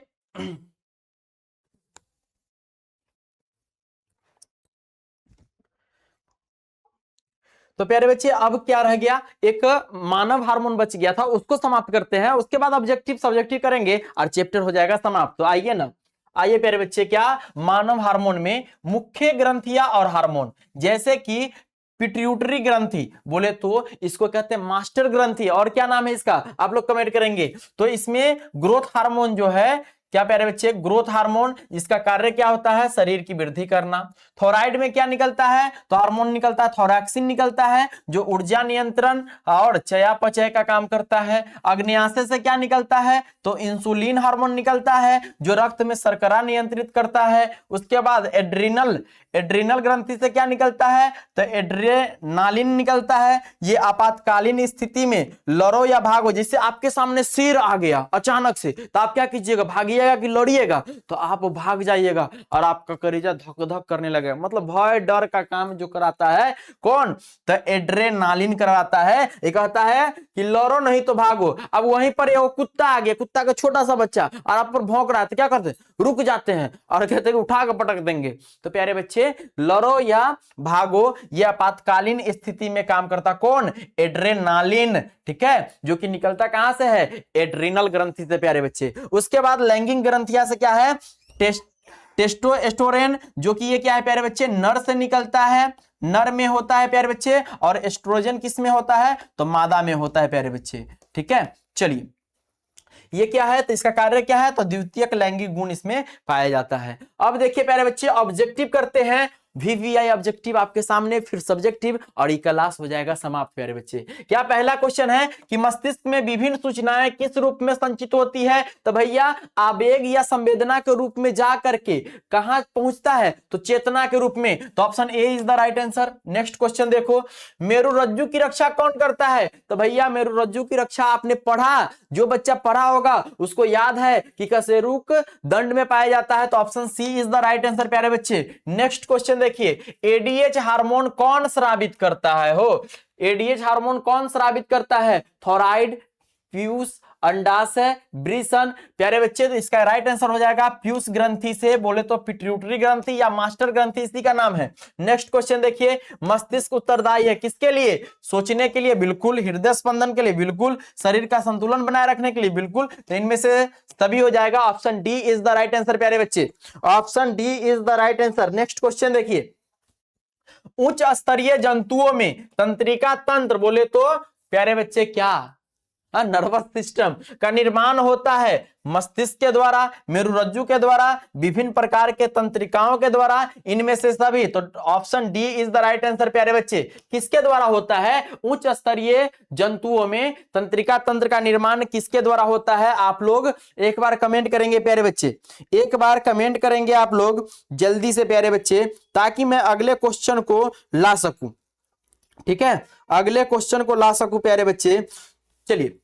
तो प्यारे बच्चे अब क्या रह गया, एक मानव हार्मोन बच गया था, उसको समाप्त करते हैं। उसके बाद ऑब्जेक्टिव सब्जेक्टिव करेंगे और चैप्टर हो जाएगा समाप्त। तो आइए ना, आइए प्यारे बच्चे, क्या मानव हार्मोन में मुख्य ग्रंथियां और हार्मोन, जैसे कि पिट्यूटरी ग्रंथि, बोले तो इसको कहते हैं मास्टर ग्रंथि। और क्या नाम है इसका, आप लोग कमेंट करेंगे। तो इसमें ग्रोथ हार्मोन जो है, क्या प्यारे बच्चे, ग्रोथ हार्मोन, इसका कार्य क्या होता है, शरीर की वृद्धि करना। थोराइड में क्या निकलता है, तो हार्मोन निकलता है, थोरैक्सिन निकलता है जो ऊर्जा नियंत्रण और चयापचय का काम करता है। अग्न्याशय से क्या निकलता है, तो इंसुलिन हार्मोन निकलता है जो रक्त में शर्करा नियंत्रित करता है। उसके बाद एड्रिनल ग्रंथि से क्या निकलता है, तो एड्रेनालिन निकलता है। ये आपातकालीन स्थिति में लड़ो या भागो, जैसे आपके सामने शेर आ गया अचानक से, तो आप क्या कीजिएगा, भागिएगा कि लड़िएगा? तो आप भाग जाइएगा और आपका कलेजा धक धक करने लगेगा। मतलब भय डर का काम जो कराता है कौन, तो एड्रेनालिन करवाता है। ये कहता है कि लड़ो नहीं तो भागो। अब वहीं पर वो कुत्ता आ गया, कुत्ता का छोटा सा बच्चा और आप पर भौंक रहा है, तो क्या करते हैं, रुक जाते हैं और कहते हैं उठा कर पटक देंगे। तो प्यारे बच्चे, लड़ो या भागो ये आपातकालीन स्थिति में काम करता कौन, एड्रेनालिन। ठीक है, जो कि निकलता कहां से है, एड्रिनल ग्रंथि से प्यारे बच्चे। उसके बाद लैंगिक ग्रंथियां से क्या है, टेस्टोस्टेरोन, जो कि ये क्या है प्यारे बच्चे, नर से निकलता है, नर में होता है प्यारे बच्चे। और एस्ट्रोजन किस में होता है, तो मादा में होता है प्यारे बच्चे। ठीक है, चलिए ये क्या है, तो इसका कार्य क्या है, तो द्वितीयक लैंगिक गुण इसमें पाया जाता है। अब देखिए प्यारे बच्चे, ऑब्जेक्टिव करते हैं। VVI ऑब्जेक्टिव आपके सामने, फिर सब्जेक्टिव, और ई क्लास हो जाएगा समाप्त प्यारे बच्चे। क्या पहला क्वेश्चन है कि मस्तिष्क में विभिन्न सूचनाएं किस रूप में संचित होती है? तो भैया आवेग या संवेदना के रूप में जा करके कहां पहुंचता है? तो चेतना के रूप में। तो option A is the right answer. Next question देखो, मेरुरज्जु की रक्षा कौन करता है? तो भैया मेरुरज्जु की रक्षा आपने पढ़ा, जो बच्चा पढ़ा होगा उसको याद है कि कशेरुक दंड में पाया जाता है। तो option C is the right answer प्यारे बच्चे। नेक्स्ट क्वेश्चन देखिए, एडीएच हार्मोन कौन स्रावित करता है? हो, एडीएच हार्मोन कौन स्रावित करता है? थायराइड, पीयूष, अंडाशय, वृषण प्यारे बच्चे। तो इसका राइट आंसर हो जाएगा पीयूष ग्रंथि से, बोले तो पिट्यूटरी ग्रंथि या मास्टर ग्रंथि इसी का नाम है। नेक्स्ट क्वेश्चन देखिए, मस्तिष्क उत्तरदायी है किसके लिए? सोचने के लिए बिल्कुल, हृदय स्पंदन के लिए बिल्कुल, शरीर का संतुलन बनाए रखने के लिए बिल्कुल। तो इनमें से तभी हो जाएगा option D is the right answer प्यारे बच्चे। Option D is the right answer. Next question देखिए, उच्च स्तरीय जंतुओं में तंत्रिका तंत्र बोले तो प्यारे बच्चे क्या? नर्वस सिस्टम का निर्माण होता है मस्तिष्क के द्वारा, मेरुरज्जु के द्वारा, विभिन्न प्रकार के तंत्रिकाओं के द्वारा, इनमें से सभी। तो option D is the right answer प्यारे बच्चे। किसके द्वारा होता है? उच्च स्तरीय जंतुओं में तंत्रिका तंत्र का निर्माण किसके द्वारा होता है? आप लोग एक बार कमेंट करेंगे प्यारे बच्चे, एक बार कमेंट करेंगे आप लोग जल्दी से प्यारे बच्चे, ताकि मैं अगले क्वेश्चन को ला सकूं। ठीक है, अगले क्वेश्चन को ला सकूं प्यारे बच्चे। चलिए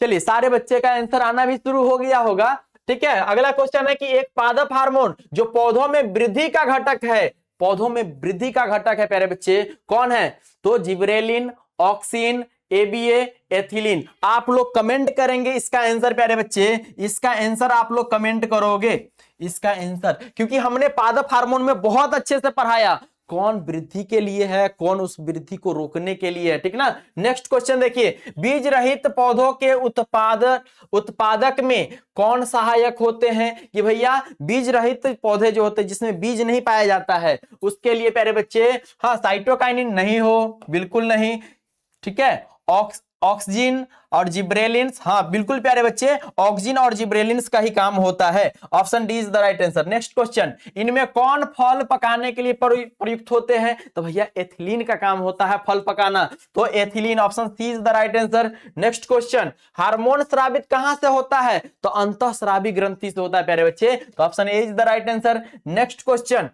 चलिए, सारे बच्चे का आंसर आना भी शुरू हो गया होगा। ठीक है, अगला क्वेश्चन है कि एक पादप हार्मोन जो पौधों में वृद्धि का घटक है, पौधों में वृद्धि का घटक है प्यारे बच्चे, कौन है? तो जिब्रेलिन, ऑक्सिन, एबीए, एथिलीन। आप लोग कमेंट करेंगे इसका आंसर प्यारे बच्चे, इसका आंसर आप लोग कमेंट करोगे इसका आंसर, क्योंकि हमने पादप हार्मोन में बहुत अच्छे से पढ़ाया कौन वृद्धि के लिए है, कौन उस वृद्धि को रोकने के लिए है। ठीक ना। नेक्स्ट क्वेश्चन देखिए, बीज रहित पौधों के उत्पादक में कौन सहायक होते हैं? कि भैया बीज रहित पौधे जो होते हैं जिसमें बीज नहीं पाया जाता है, उसके लिए प्यारे बच्चे, हाँ, साइटोकाइनिन नहीं हो, बिल्कुल नहीं। ठीक है, ऑक्सिन और जिब्रेलिन्स, हाँ बिल्कुल प्यारे बच्चे, ऑक्सिन और जिब्रेलिन्स का ही काम होता है। Option D is the right answer. Next question, इनमें कौन फल पकाने के लिए प्रयुक्त होते हैं? तो भैया एथिलीन का काम होता है फल पकाना, तो ethylene, option C is the right answer. Next question, hormone स्रावित कहां से होता है? तो अंतःस्रावी ग्रंथि से होता है प्यारे बच्चे, तो option A is the right answer. Next question,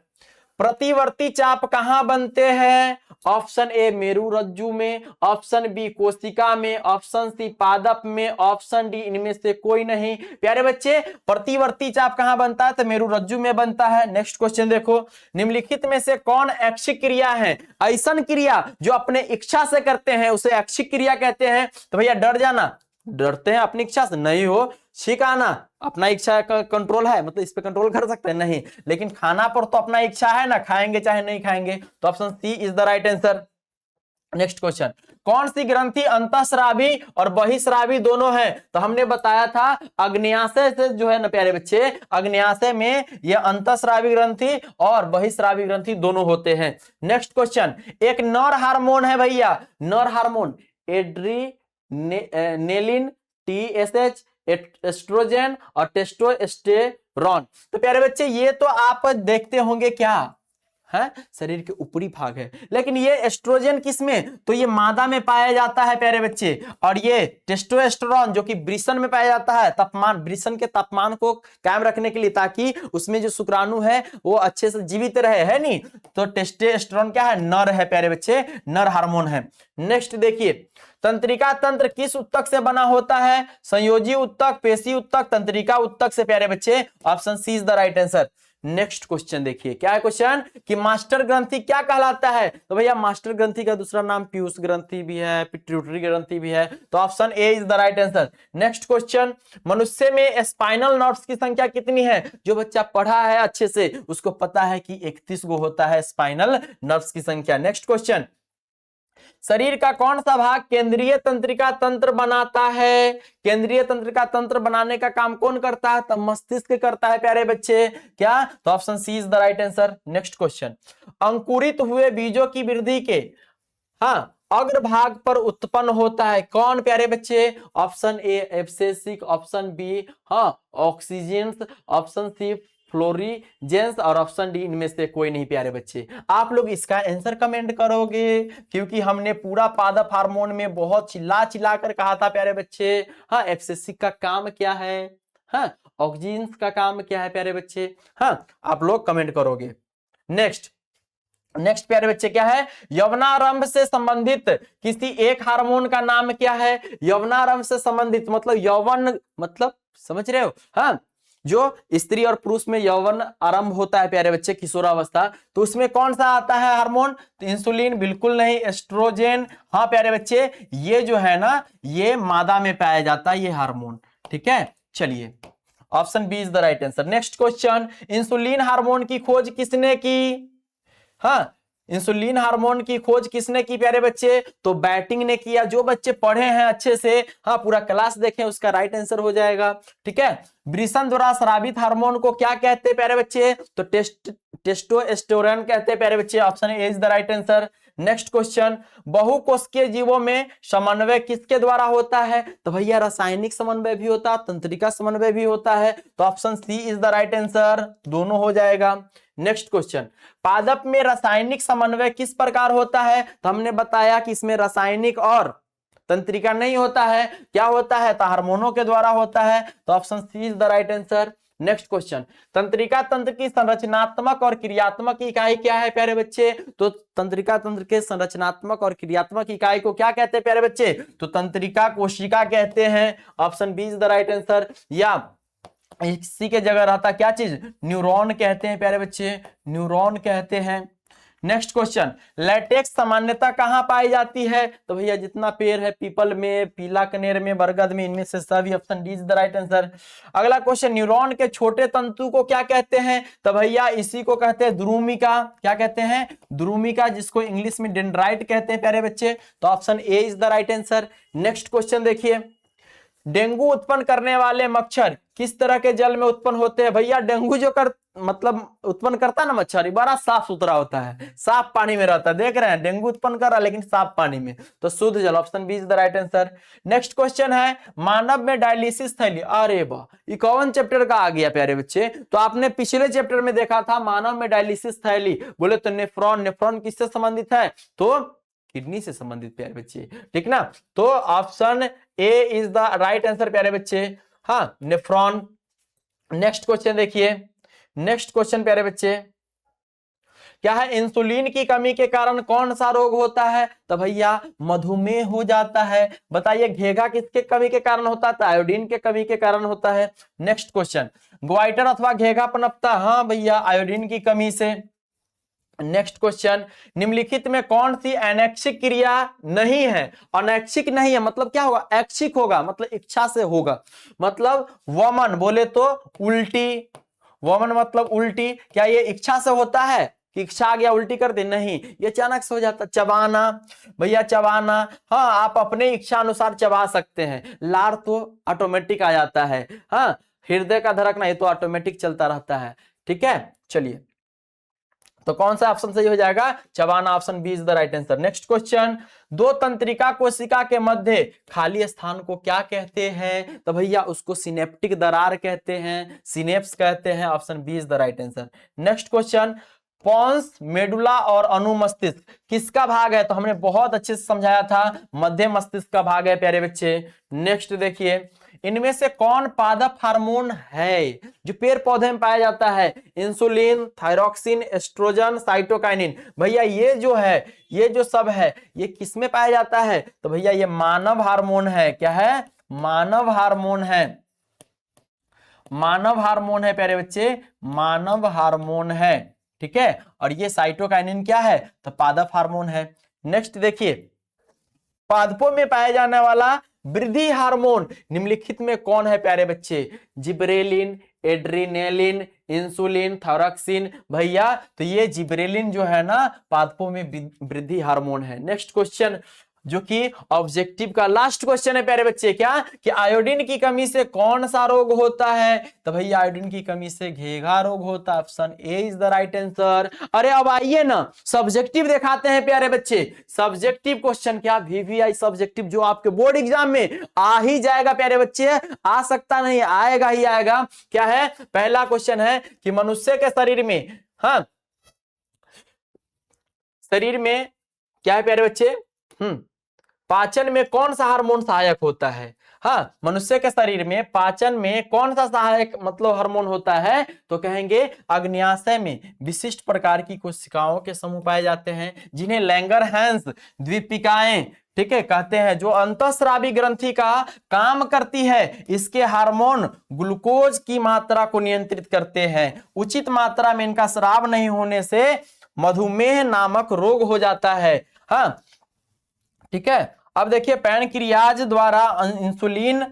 प्रतिवर्ती चाप कहां बनते हैं? ऑप्शन ए मेरुरज्जु में, ऑप्शन बी कोशिका में, ऑप्शन सी पादप में, ऑप्शन डी इनमें से कोई नहीं। प्यारे बच्चे प्रतिवर्ती चाप कहां बनता है? तो मेरुरज्जु में बनता है। नेक्स्ट क्वेश्चन देखो, निम्नलिखित में से कौन ऐच्छिक क्रिया है? ऐसन क्रिया जो अपने इच्छा से करते हैं उसे ऐच्छिक क्रिया कहते हैं। तो भैया डर जाना, डरते हैं अपनी इच्छा से? नहीं हो। छींक आना, अपना इच्छा का कंट्रोल है, मतलब इस पे कंट्रोल कर सकते हैं? नहीं। लेकिन खाना पर तो अपना इच्छा है ना, खाएंगे चाहे नहीं खाएंगे। तो option C is the right answer. Next question, कौन सी ग्रंथि अंतःस्रावी और बहिस्रावी दोनों है? तो हमने बताया था अग्न्याशय से जो है ना प्यारे बच्चे, अग्न्याशय में ये अंतःस्रावी ग्रंथि और बहिस्रावी ग्रंथि दोनों होते हैं। नेक्स्ट क्वेश्चन, एक नर हार्मोन है भैया, नर हार्मोन एड्रीनेलिन, TSH, एस्ट्रोजन और टेस्टोस्टेरोन। तो प्यारे बच्चे ये तो आप देखते होंगे क्या है, शरीर के ऊपरी भाग है, लेकिन ये एस्ट्रोजन किसमें? तो ये मादा में पाया जाता है प्यारे बच्चे, और ये टेस्टोस्टेरोन जो कि वृषण में पाया जाता है, तापमान, वृषण के तापमान को कायम रखने के लिए, ताकि उसमें जो शुक्राणु है वो अच्छे से जीवित रहे, है नहीं। तो टेस्टोस्टेरोन क्या है? नर है प्यारे बच्चे, नर हार्मोन है। नेक्स्ट देखिए, तंत्रिका तंत्र किस उत्तक से बना होता है? संयोजी उत्तक, पेशी उत्तक, तंत्रिका उत्तक से प्यारे बच्चे, option C is the right answer. Next question देखिए, क्या है क्वेश्चन कि मास्टर ग्रंथि क्या कहलाता है? तो भैया मास्टर ग्रंथि का दूसरा नाम पीयूष ग्रंथि भी है, पिट्यूटरी ग्रंथि भी है, तो option A is the right answer. Next question, मनुष्य में स्पाइनल नर्व्स की संख्या कितनी है? जो बच्चा पढ़ा है अच्छे से उसको पता है कि 31 गो होता है स्पाइनल नर्व्स की संख्या। नेक्स्ट क्वेश्चन, शरीर का कौन सा भाग केंद्रीय तंत्रिका तंत्र बनाता है? केंद्रीय तंत्रिका तंत्र बनाने का काम कौन करता है? तो मस्तिष्क करता है प्यारे बच्चे, क्या? तो option C is the right answer. Next question, अंकुरित हुए बीजों की वृद्धि के, हाँ, अग्रभाग पर उत्पन्न होता है कौन प्यारे बच्चे? Option A abscisic, option B हाँ ऑक्सीजेंस, ऑप्शन सी फ्लोरीजेंस और ऑप्शन डी इनमें से कोई नहीं प्यारे बच्चे। आप लोग इसका आंसर कमेंट करोगे, क्योंकि हमने पूरा पादप हार्मोन में बहुत चिल्ला चिल्ला कर कहा था प्यारे बच्चे। हाँ, एफसीसी का काम क्या है, हाँ ऑक्सीजन का काम क्या है प्यारे बच्चे। हाँ, आप लोग कमेंट करोगे। नेक्स्ट प्यारे बच्चे क्या है, यौवनारंभ से संबंधित किसी एक हार्मोन का नाम क्या है। यौवनारंभ से संबंधित मतलब यौवन, मतलब समझ रहे हो। हाँ, जो स्त्री और पुरुष में यौवन आरंभ होता है प्यारे बच्चे, किशोरावस्था, तो उसमें कौन सा आता है हार्मोन। तो इंसुलिन बिल्कुल नहीं, एस्ट्रोजेन। हाँ प्यारे बच्चे, ये जो है ना, ये मादा में पाया जाता है ये हार्मोन। ठीक है, चलिए option B is the right answer. Next question, insulin hormone की खोज किसने की। हाँ, इंसुलिन हार्मोन की खोज किसने की प्यारे बच्चे, तो बैटिंग ने किया। जो बच्चे पढ़े हैं अच्छे से, हाँ पूरा क्लास देखें, उसका राइट आंसर हो जाएगा। ठीक है, वृषण द्वारा स्रावित हार्मोन को क्या कहते हैं प्यारे बच्चे, तो टेस्टोस्टेरोन कहते हैं प्यारे बच्चे। Option A is the right answer. Next question, बहुकोशिकीय जीवों में समन्वय किसके द्वारा होता है, तो भैया रासायनिक समन्वय भी होता है, तंत्रिका समन्वय भी होता है, तो option C is the right answer, दोनों हो जाएगा। नेक्स्ट क्वेश्चन, पादप में रासायनिक समन्वय किस प्रकार होता है, तो हमने बताया कि इसमें रासायनिक और तंत्रिका नहीं होता है, क्या होता है, तो हार्मोनों के द्वारा होता है, तो option C is the right answer. Next question, तंत्रिका तंत्र की संरचनात्मक और क्रियात्मक इकाई क्या है प्यारे बच्चे, तो तंत्रिका तंत्र के संरचनात्मक और क्रियात्मक इकाई को क्या कहते हैं प्यारे बच्चे, तो तंत्रिका कोशिका कहते हैं। Option B is the right answer. या इसी के जगह रहता क्या चीज, न्यूरॉन कहते हैं प्यारे बच्चे, न्यूरॉन कहते हैं। नेक्स्ट क्वेश्चन, लैटेक्स सामान्यता कहां पाई जाती है, तो भैया जितना पेड़ है, पीपल में, पीला कनेर में, बरगद में, इनमें से सभी। Option D is the right answer. अगला क्वेश्चन, न्यूरॉन के छोटे तंतु को क्या कहते हैं, तो भैया इसी को कहते हैं द्रुमिका। क्या कहते हैं, द्रुमिका, जिसको इंग्लिश में डेंड्राइट कहते हैं प्यारे बच्चे, तो option A is the right answer. Next question देखिए, डेंगू उत्पन्न करने वाले मच्छर किस तरह के जल में उत्पन्न होते हैं, भैया डेंगू जो मतलब उत्पन्न करता है ना मच्छर, बड़ा साफ सुथरा होता है, साफ पानी में रहता है। देख रहे हैं डेंगू उत्पन्न कर रहा है लेकिन साफ पानी में, तो शुद्ध जल। Option B is the right answer. Next question है, मानव में डायलिसिस थैली, अरे वाह, ये कौन चैप्टर का आ गया प्यारे बच्चे, तो आपने पिछले चैप्टर में देखा था मानव में डायलिसिस थैली, बोले तो नेफ्रॉन। नेफ्रॉन किससे संबंधित है, तो किडनी से संबंधित प्यारे बच्चे, ठीक ना, तो option A is the right answer प्यारे बच्चे। हाँ, नेफ्रॉन। नेक्स्ट क्वेश्चन देखिए, नेक्स्ट क्वेश्चन प्यारे बच्चे क्या है, इंसुलिन की कमी के कारण कौन सा रोग होता है, तो भैया मधुमेह हो जाता है। बताइए घेघा किसके कमी के कारण होता है, तो आयोडीन के कमी के कारण होता है। नेक्स्ट क्वेश्चन, ग्वाइटर अथवा घेघा पनपता, हाँ भैया आयोडीन की कमी से। नेक्स्ट क्वेश्चन, निम्नलिखित में कौन सी अनैच्छिक क्रिया नहीं है, अनैच्छिक नहीं है मतलब क्या होगा, ऐच्छिक होगा, मतलब इच्छा से होगा, मतलब वमन, बोले तो उल्टी, वमन मतलब उल्टी, क्या ये इच्छा से होता है कि इच्छा आ गया उल्टी कर दे, नहीं, ये अचानक से हो जाता। चबाना, भैया चबाना, हाँ आप अपने इच्छा अनुसार चबा सकते हैं, लार तो ऑटोमेटिक आ जाता है, हाँ हृदय का धड़कना ये तो ऑटोमेटिक चलता रहता है। ठीक है, चलिए तो कौन सा ऑप्शन सही हो जाएगा, चबाना, option B is the right answer. Next question, दो तंत्रिका कोशिका के मध्य खाली स्थान को क्या कहते हैं, तो भैया उसको सिनेप्टिक दरार कहते हैं, सिनेप्स कहते हैं। Option B is the right answer. Next question, pons, medulla और अनुमस्तिष्क किसका भाग है, तो हमने बहुत अच्छे से समझाया था, मध्य मस्तिष्क का भाग है प्यारे बच्चे। नेक्स्ट देखिए, इनमें से कौन पादप हार्मोन है जो पेड़ पौधे में पाया जाता है, इंसुलिन, थायरोक्सिन, एस्ट्रोजन, साइटोकाइनिन। भैया ये जो है, ये जो सब है, ये किसमें पाया जाता है, तो भैया ये मानव हार्मोन है। क्या है, मानव हार्मोन है, मानव हार्मोन है प्यारे बच्चे, मानव हार्मोन है। ठीक है, और ये साइटोकाइनिन क्या है, तो पादप हार्मोन है। नेक्स्ट देखिए, पादपों में पाया जाने वाला वृद्धि हार्मोन निम्नलिखित में कौन है प्यारे बच्चे, जिब्रेलिन, एड्रिनेलिन, इंसुलिन, थायरोक्सिन। भैया तो ये जिब्रेलिन जो है ना पादपों में वृद्धि हार्मोन है। नेक्स्ट क्वेश्चन, जो कि ऑब्जेक्टिव का लास्ट क्वेश्चन है प्यारे बच्चे। क्या कि आयोडीन की कमी से कौन सा रोग होता है? तो भैया आयोडीन की कमी से घेघा रोग होता है। Option A is the right answer. अरे अब आइए ना सब्जेक्टिव दिखाते हैं प्यारे बच्चे। सब्जेक्टिव क्वेश्चन, क्या वीवीआई सब्जेक्टिव जो आपके बोर्ड एग्जाम में आ ही जाएगा प्यारे बच्चे, आ सकता नहीं, आएगा ही आएगा। क्या है? पहला क्वेश्चन है कि मनुष्य के शरीर में, हाँ, शरीर में क्या है प्यारे बच्चे? पाचन में कौन सा हार्मोन सहायक होता है? हाँ, मनुष्य के शरीर में पाचन में कौन सा सहायक मतलब हार्मोन होता है? तो कहेंगे अग्न्याशय में विशिष्ट प्रकार की कोशिकाओं के समूह पाए जाते हैं जिन्हें लैंगरहैंस द्वीपिकाएं, ठीक है, कहते हैं, जो अंतःस्रावी ग्रंथि का काम करती है। इसके हार्मोन ग्लूकोज की मात्रा को नियंत्रित करते हैं। उचित मात्रा में इनका स्राव नहीं होने से मधुमेह नामक रोग हो जाता है। हाँ, ठीक है। अब देखिए पैनक्रियाज द्वारा इंसुलिन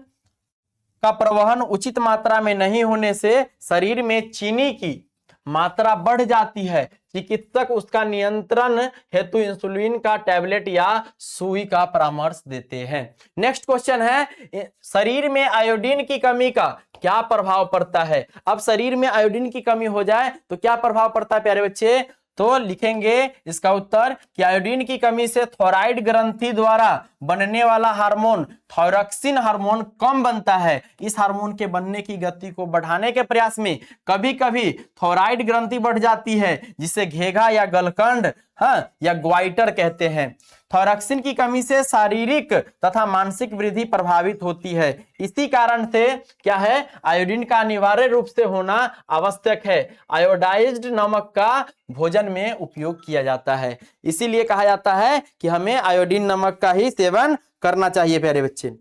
का प्रवहन उचित मात्रा में नहीं होने से शरीर में चीनी की मात्रा बढ़ जाती है। चिकित्सक उसका नियंत्रण हेतु इंसुलिन का टैबलेट या सुई का परामर्श देते हैं। नेक्स्ट क्वेश्चन है शरीर में आयोडीन की कमी का क्या प्रभाव पड़ता है? अब शरीर में आयोडीन की कमी हो जाए तो क्या प्रभाव पड़ता है प्यारे बच्चे? तो लिखेंगे इसका उत्तर कि आयोडीन की कमी से थायराइड ग्रंथि द्वारा बनने वाला हार्मोन थायरोक्सिन हार्मोन कम बनता है। इस हार्मोन के बनने की गति को बढ़ाने के प्रयास में कभी कभी थायराइड ग्रंथि बढ़ जाती है, जिसे घेघा या गलकंड, हाँ, या ग्वाइटर कहते हैं। थायरोक्सिन की कमी से शारीरिक तथा मानसिक वृद्धि प्रभावित होती है। इसी कारण से क्या है, आयोडीन का अनिवार्य रूप से होना आवश्यक है। आयोडाइज्ड नमक का भोजन में उपयोग किया जाता है, इसीलिए कहा जाता है कि हमें आयोडीन नमक का ही सेवन करना चाहिए प्यारे बच्चे।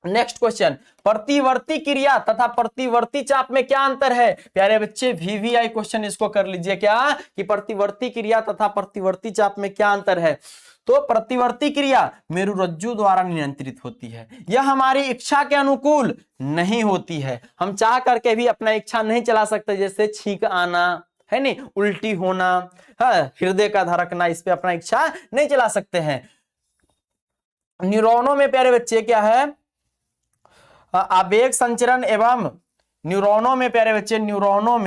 नेक्स्ट क्वेश्चन, प्रतिवर्ती क्रिया तथा प्रतिवर्ती चाप में क्या अंतर है? प्यारे बच्चे वीवीआई क्वेश्चन इसको कर लीजिए, क्या कि प्रतिवर्ती क्रिया तथा प्रतिवर्ती चाप में क्या अंतर है? तो प्रतिवर्ती क्रिया मेरुरज्जु द्वारा नियंत्रित होती है। यह हमारी इच्छा के अनुकूल नहीं होती है। हम चाह करके भी अपना इच्छा नहीं चला सकते, जैसे छींक आना है नहीं, उल्टी होना, हाँ, हृदय का धड़कना, इस पे अपना इच्छा नहीं चला सकते हैं। न्यूरॉनों में प्यारे बच्चे क्या है, आवेग संचरण एवं न्यूरॉनों में प्यारे बच्चे न्यूरॉनों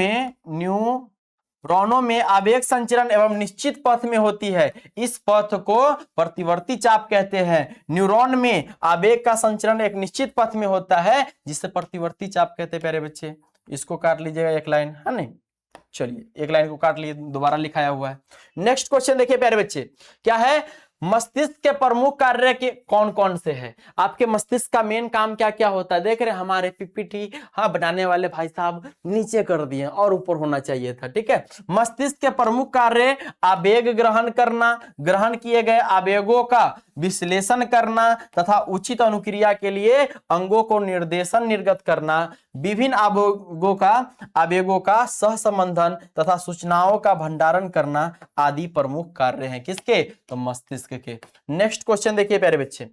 में आवेग संचरण एवं निश्चित पथ में होती है। इस पथ को प्रतिवर्ती चाप कहते हैं। न्यूरॉन में आवेग का संचरण एक निश्चित पथ में होता है, जिसे प्रतिवर्ती चाप कहते हैं प्यारे बच्चे। इसको काट लीजिएगा एक लाइन, है नहीं, चलिए एक लाइन को काट लिए, दोबारा लिखाया हुआ है। नेक्स्ट क्वेश्चन देखिए प्यारे बच्चे, क्या है, मस्तिष्क के प्रमुख कार्य के कौन कौन से हैं? आपके मस्तिष्क का मेन काम क्या क्या होता है? देख रहे हमारे पीपीटी, हाँ, बनाने वाले भाई साहब नीचे कर दिए और ऊपर होना चाहिए था, ठीक है। मस्तिष्क के प्रमुख कार्य आवेग ग्रहण करना, ग्रहण किए गए आवेगों का विश्लेषण करना तथा उचित अनुक्रिया के लिए अंगों को निर्देशन निर्गत करना, विभिन्न आवेगों का सहसंबंधन तथा सूचनाओं का भंडारण करना आदि प्रमुख कार्य हैं। किसके? तो मस्तिष्क के। नेक्स्ट क्वेश्चन देखिए प्यारे बच्चे,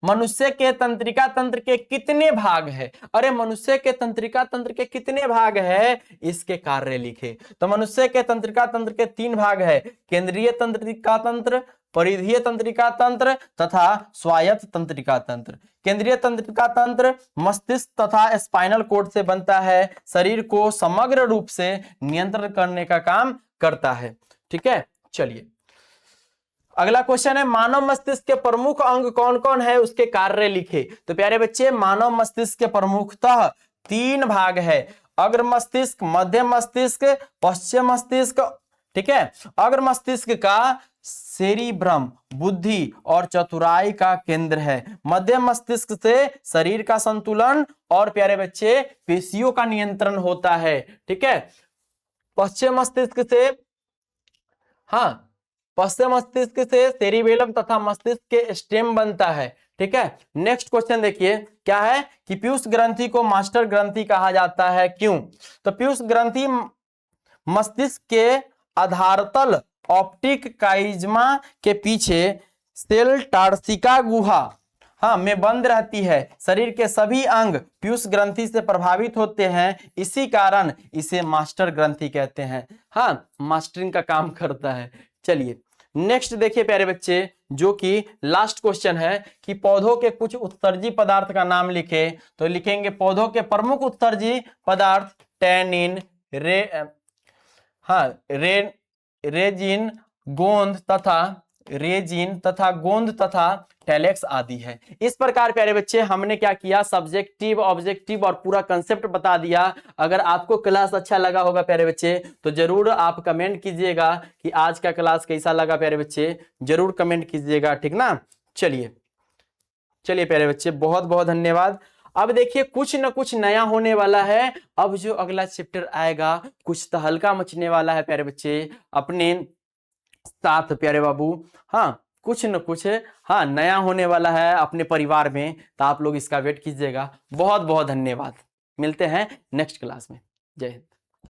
मनुष्य के तंत्रिका तंत्र के कितने भाग है? अरे मनुष्य के तंत्रिका तंत्र के कितने भाग है, इसके कार्य लिखे। तो मनुष्य के तंत्रिका तंत्र के 3 भाग है, केंद्रीय तंत्रिका तंत्र, परिधीय तंत्रिका तंत्र तथा स्वायत्त तंत्रिका तंत्र। केंद्रीय तंत्रिका तंत्र मस्तिष्क तथा स्पाइनल कॉर्ड से बनता है, शरीर को समग्र रूप से नियंत्रण करने का काम करता है, ठीक है। चलिए अगला क्वेश्चन है, मानव मस्तिष्क के प्रमुख अंग कौन कौन है, उसके कार्य लिखे। तो प्यारे बच्चे मानव मस्तिष्क के प्रमुखतः 3 भाग है, अग्र मस्तिष्क, मध्य मस्तिष्क, पश्चिम मस्तिष्क, ठीक है। अग्र मस्तिष्क का सेरिब्रम बुद्धि और चतुराई का केंद्र है। मध्य मस्तिष्क से शरीर का संतुलन और प्यारे बच्चे पेशियों का नियंत्रण होता है, ठीक है। पश्चिम मस्तिष्क से, हाँ, पश्चिम मस्तिष्क से सेरिबेलम तथा मस्तिष्क के स्टेम बनता है, ठीक है। नेक्स्ट क्वेश्चन देखिए, क्या है कि पीयूष ग्रंथि को मास्टर ग्रंथि कहा जाता है, क्यों? तो पीयूष ग्रंथि मस्तिष्क के आधारतल ऑप्टिक काइज्मा के पीछे सेल टार्सिका गुहा, हाँ, में बंद रहती है। शरीर के सभी अंग पीयूष ग्रंथि से प्रभावित होते हैं, इसी कारण इसे मास्टर ग्रंथि कहते हैं। हाँ, मास्टरिंग का काम करता है। चलिए नेक्स्ट देखिए प्यारे बच्चे, जो कि लास्ट क्वेश्चन है कि पौधों के कुछ उत्सर्जी पदार्थ का नाम लिखे। तो लिखेंगे पौधों के प्रमुख उत्सर्जी पदार्थ टैनिन, रेजिन, गोंद तथा टेलेक्स आदि है। इस प्रकार प्यारे बच्चे हमने क्या किया, सब्जेक्टिव, ऑब्जेक्टिव और पूरा कंसेप्ट बता दिया। अगर आपको क्लास अच्छा लगा होगा प्यारे बच्चे तो जरूर आप कमेंट कीजिएगा कि आज का क्लास कैसा लगा प्यारे बच्चे, जरूर कमेंट कीजिएगा, ठीक ना। चलिए प्यारे बच्चे, बहुत बहुत धन्यवाद। अब देखिए कुछ न कुछ नया होने वाला है। अब जो अगला चैप्टर आएगा कुछ तहलका मचने वाला है प्यारे बच्चे अपने साथ प्यारे बाबू। हाँ, कुछ न कुछ हाँ नया होने वाला है अपने परिवार में, तो आप लोग इसका वेट कीजिएगा। बहुत बहुत धन्यवाद, मिलते हैं नेक्स्ट क्लास में। जय हिंद।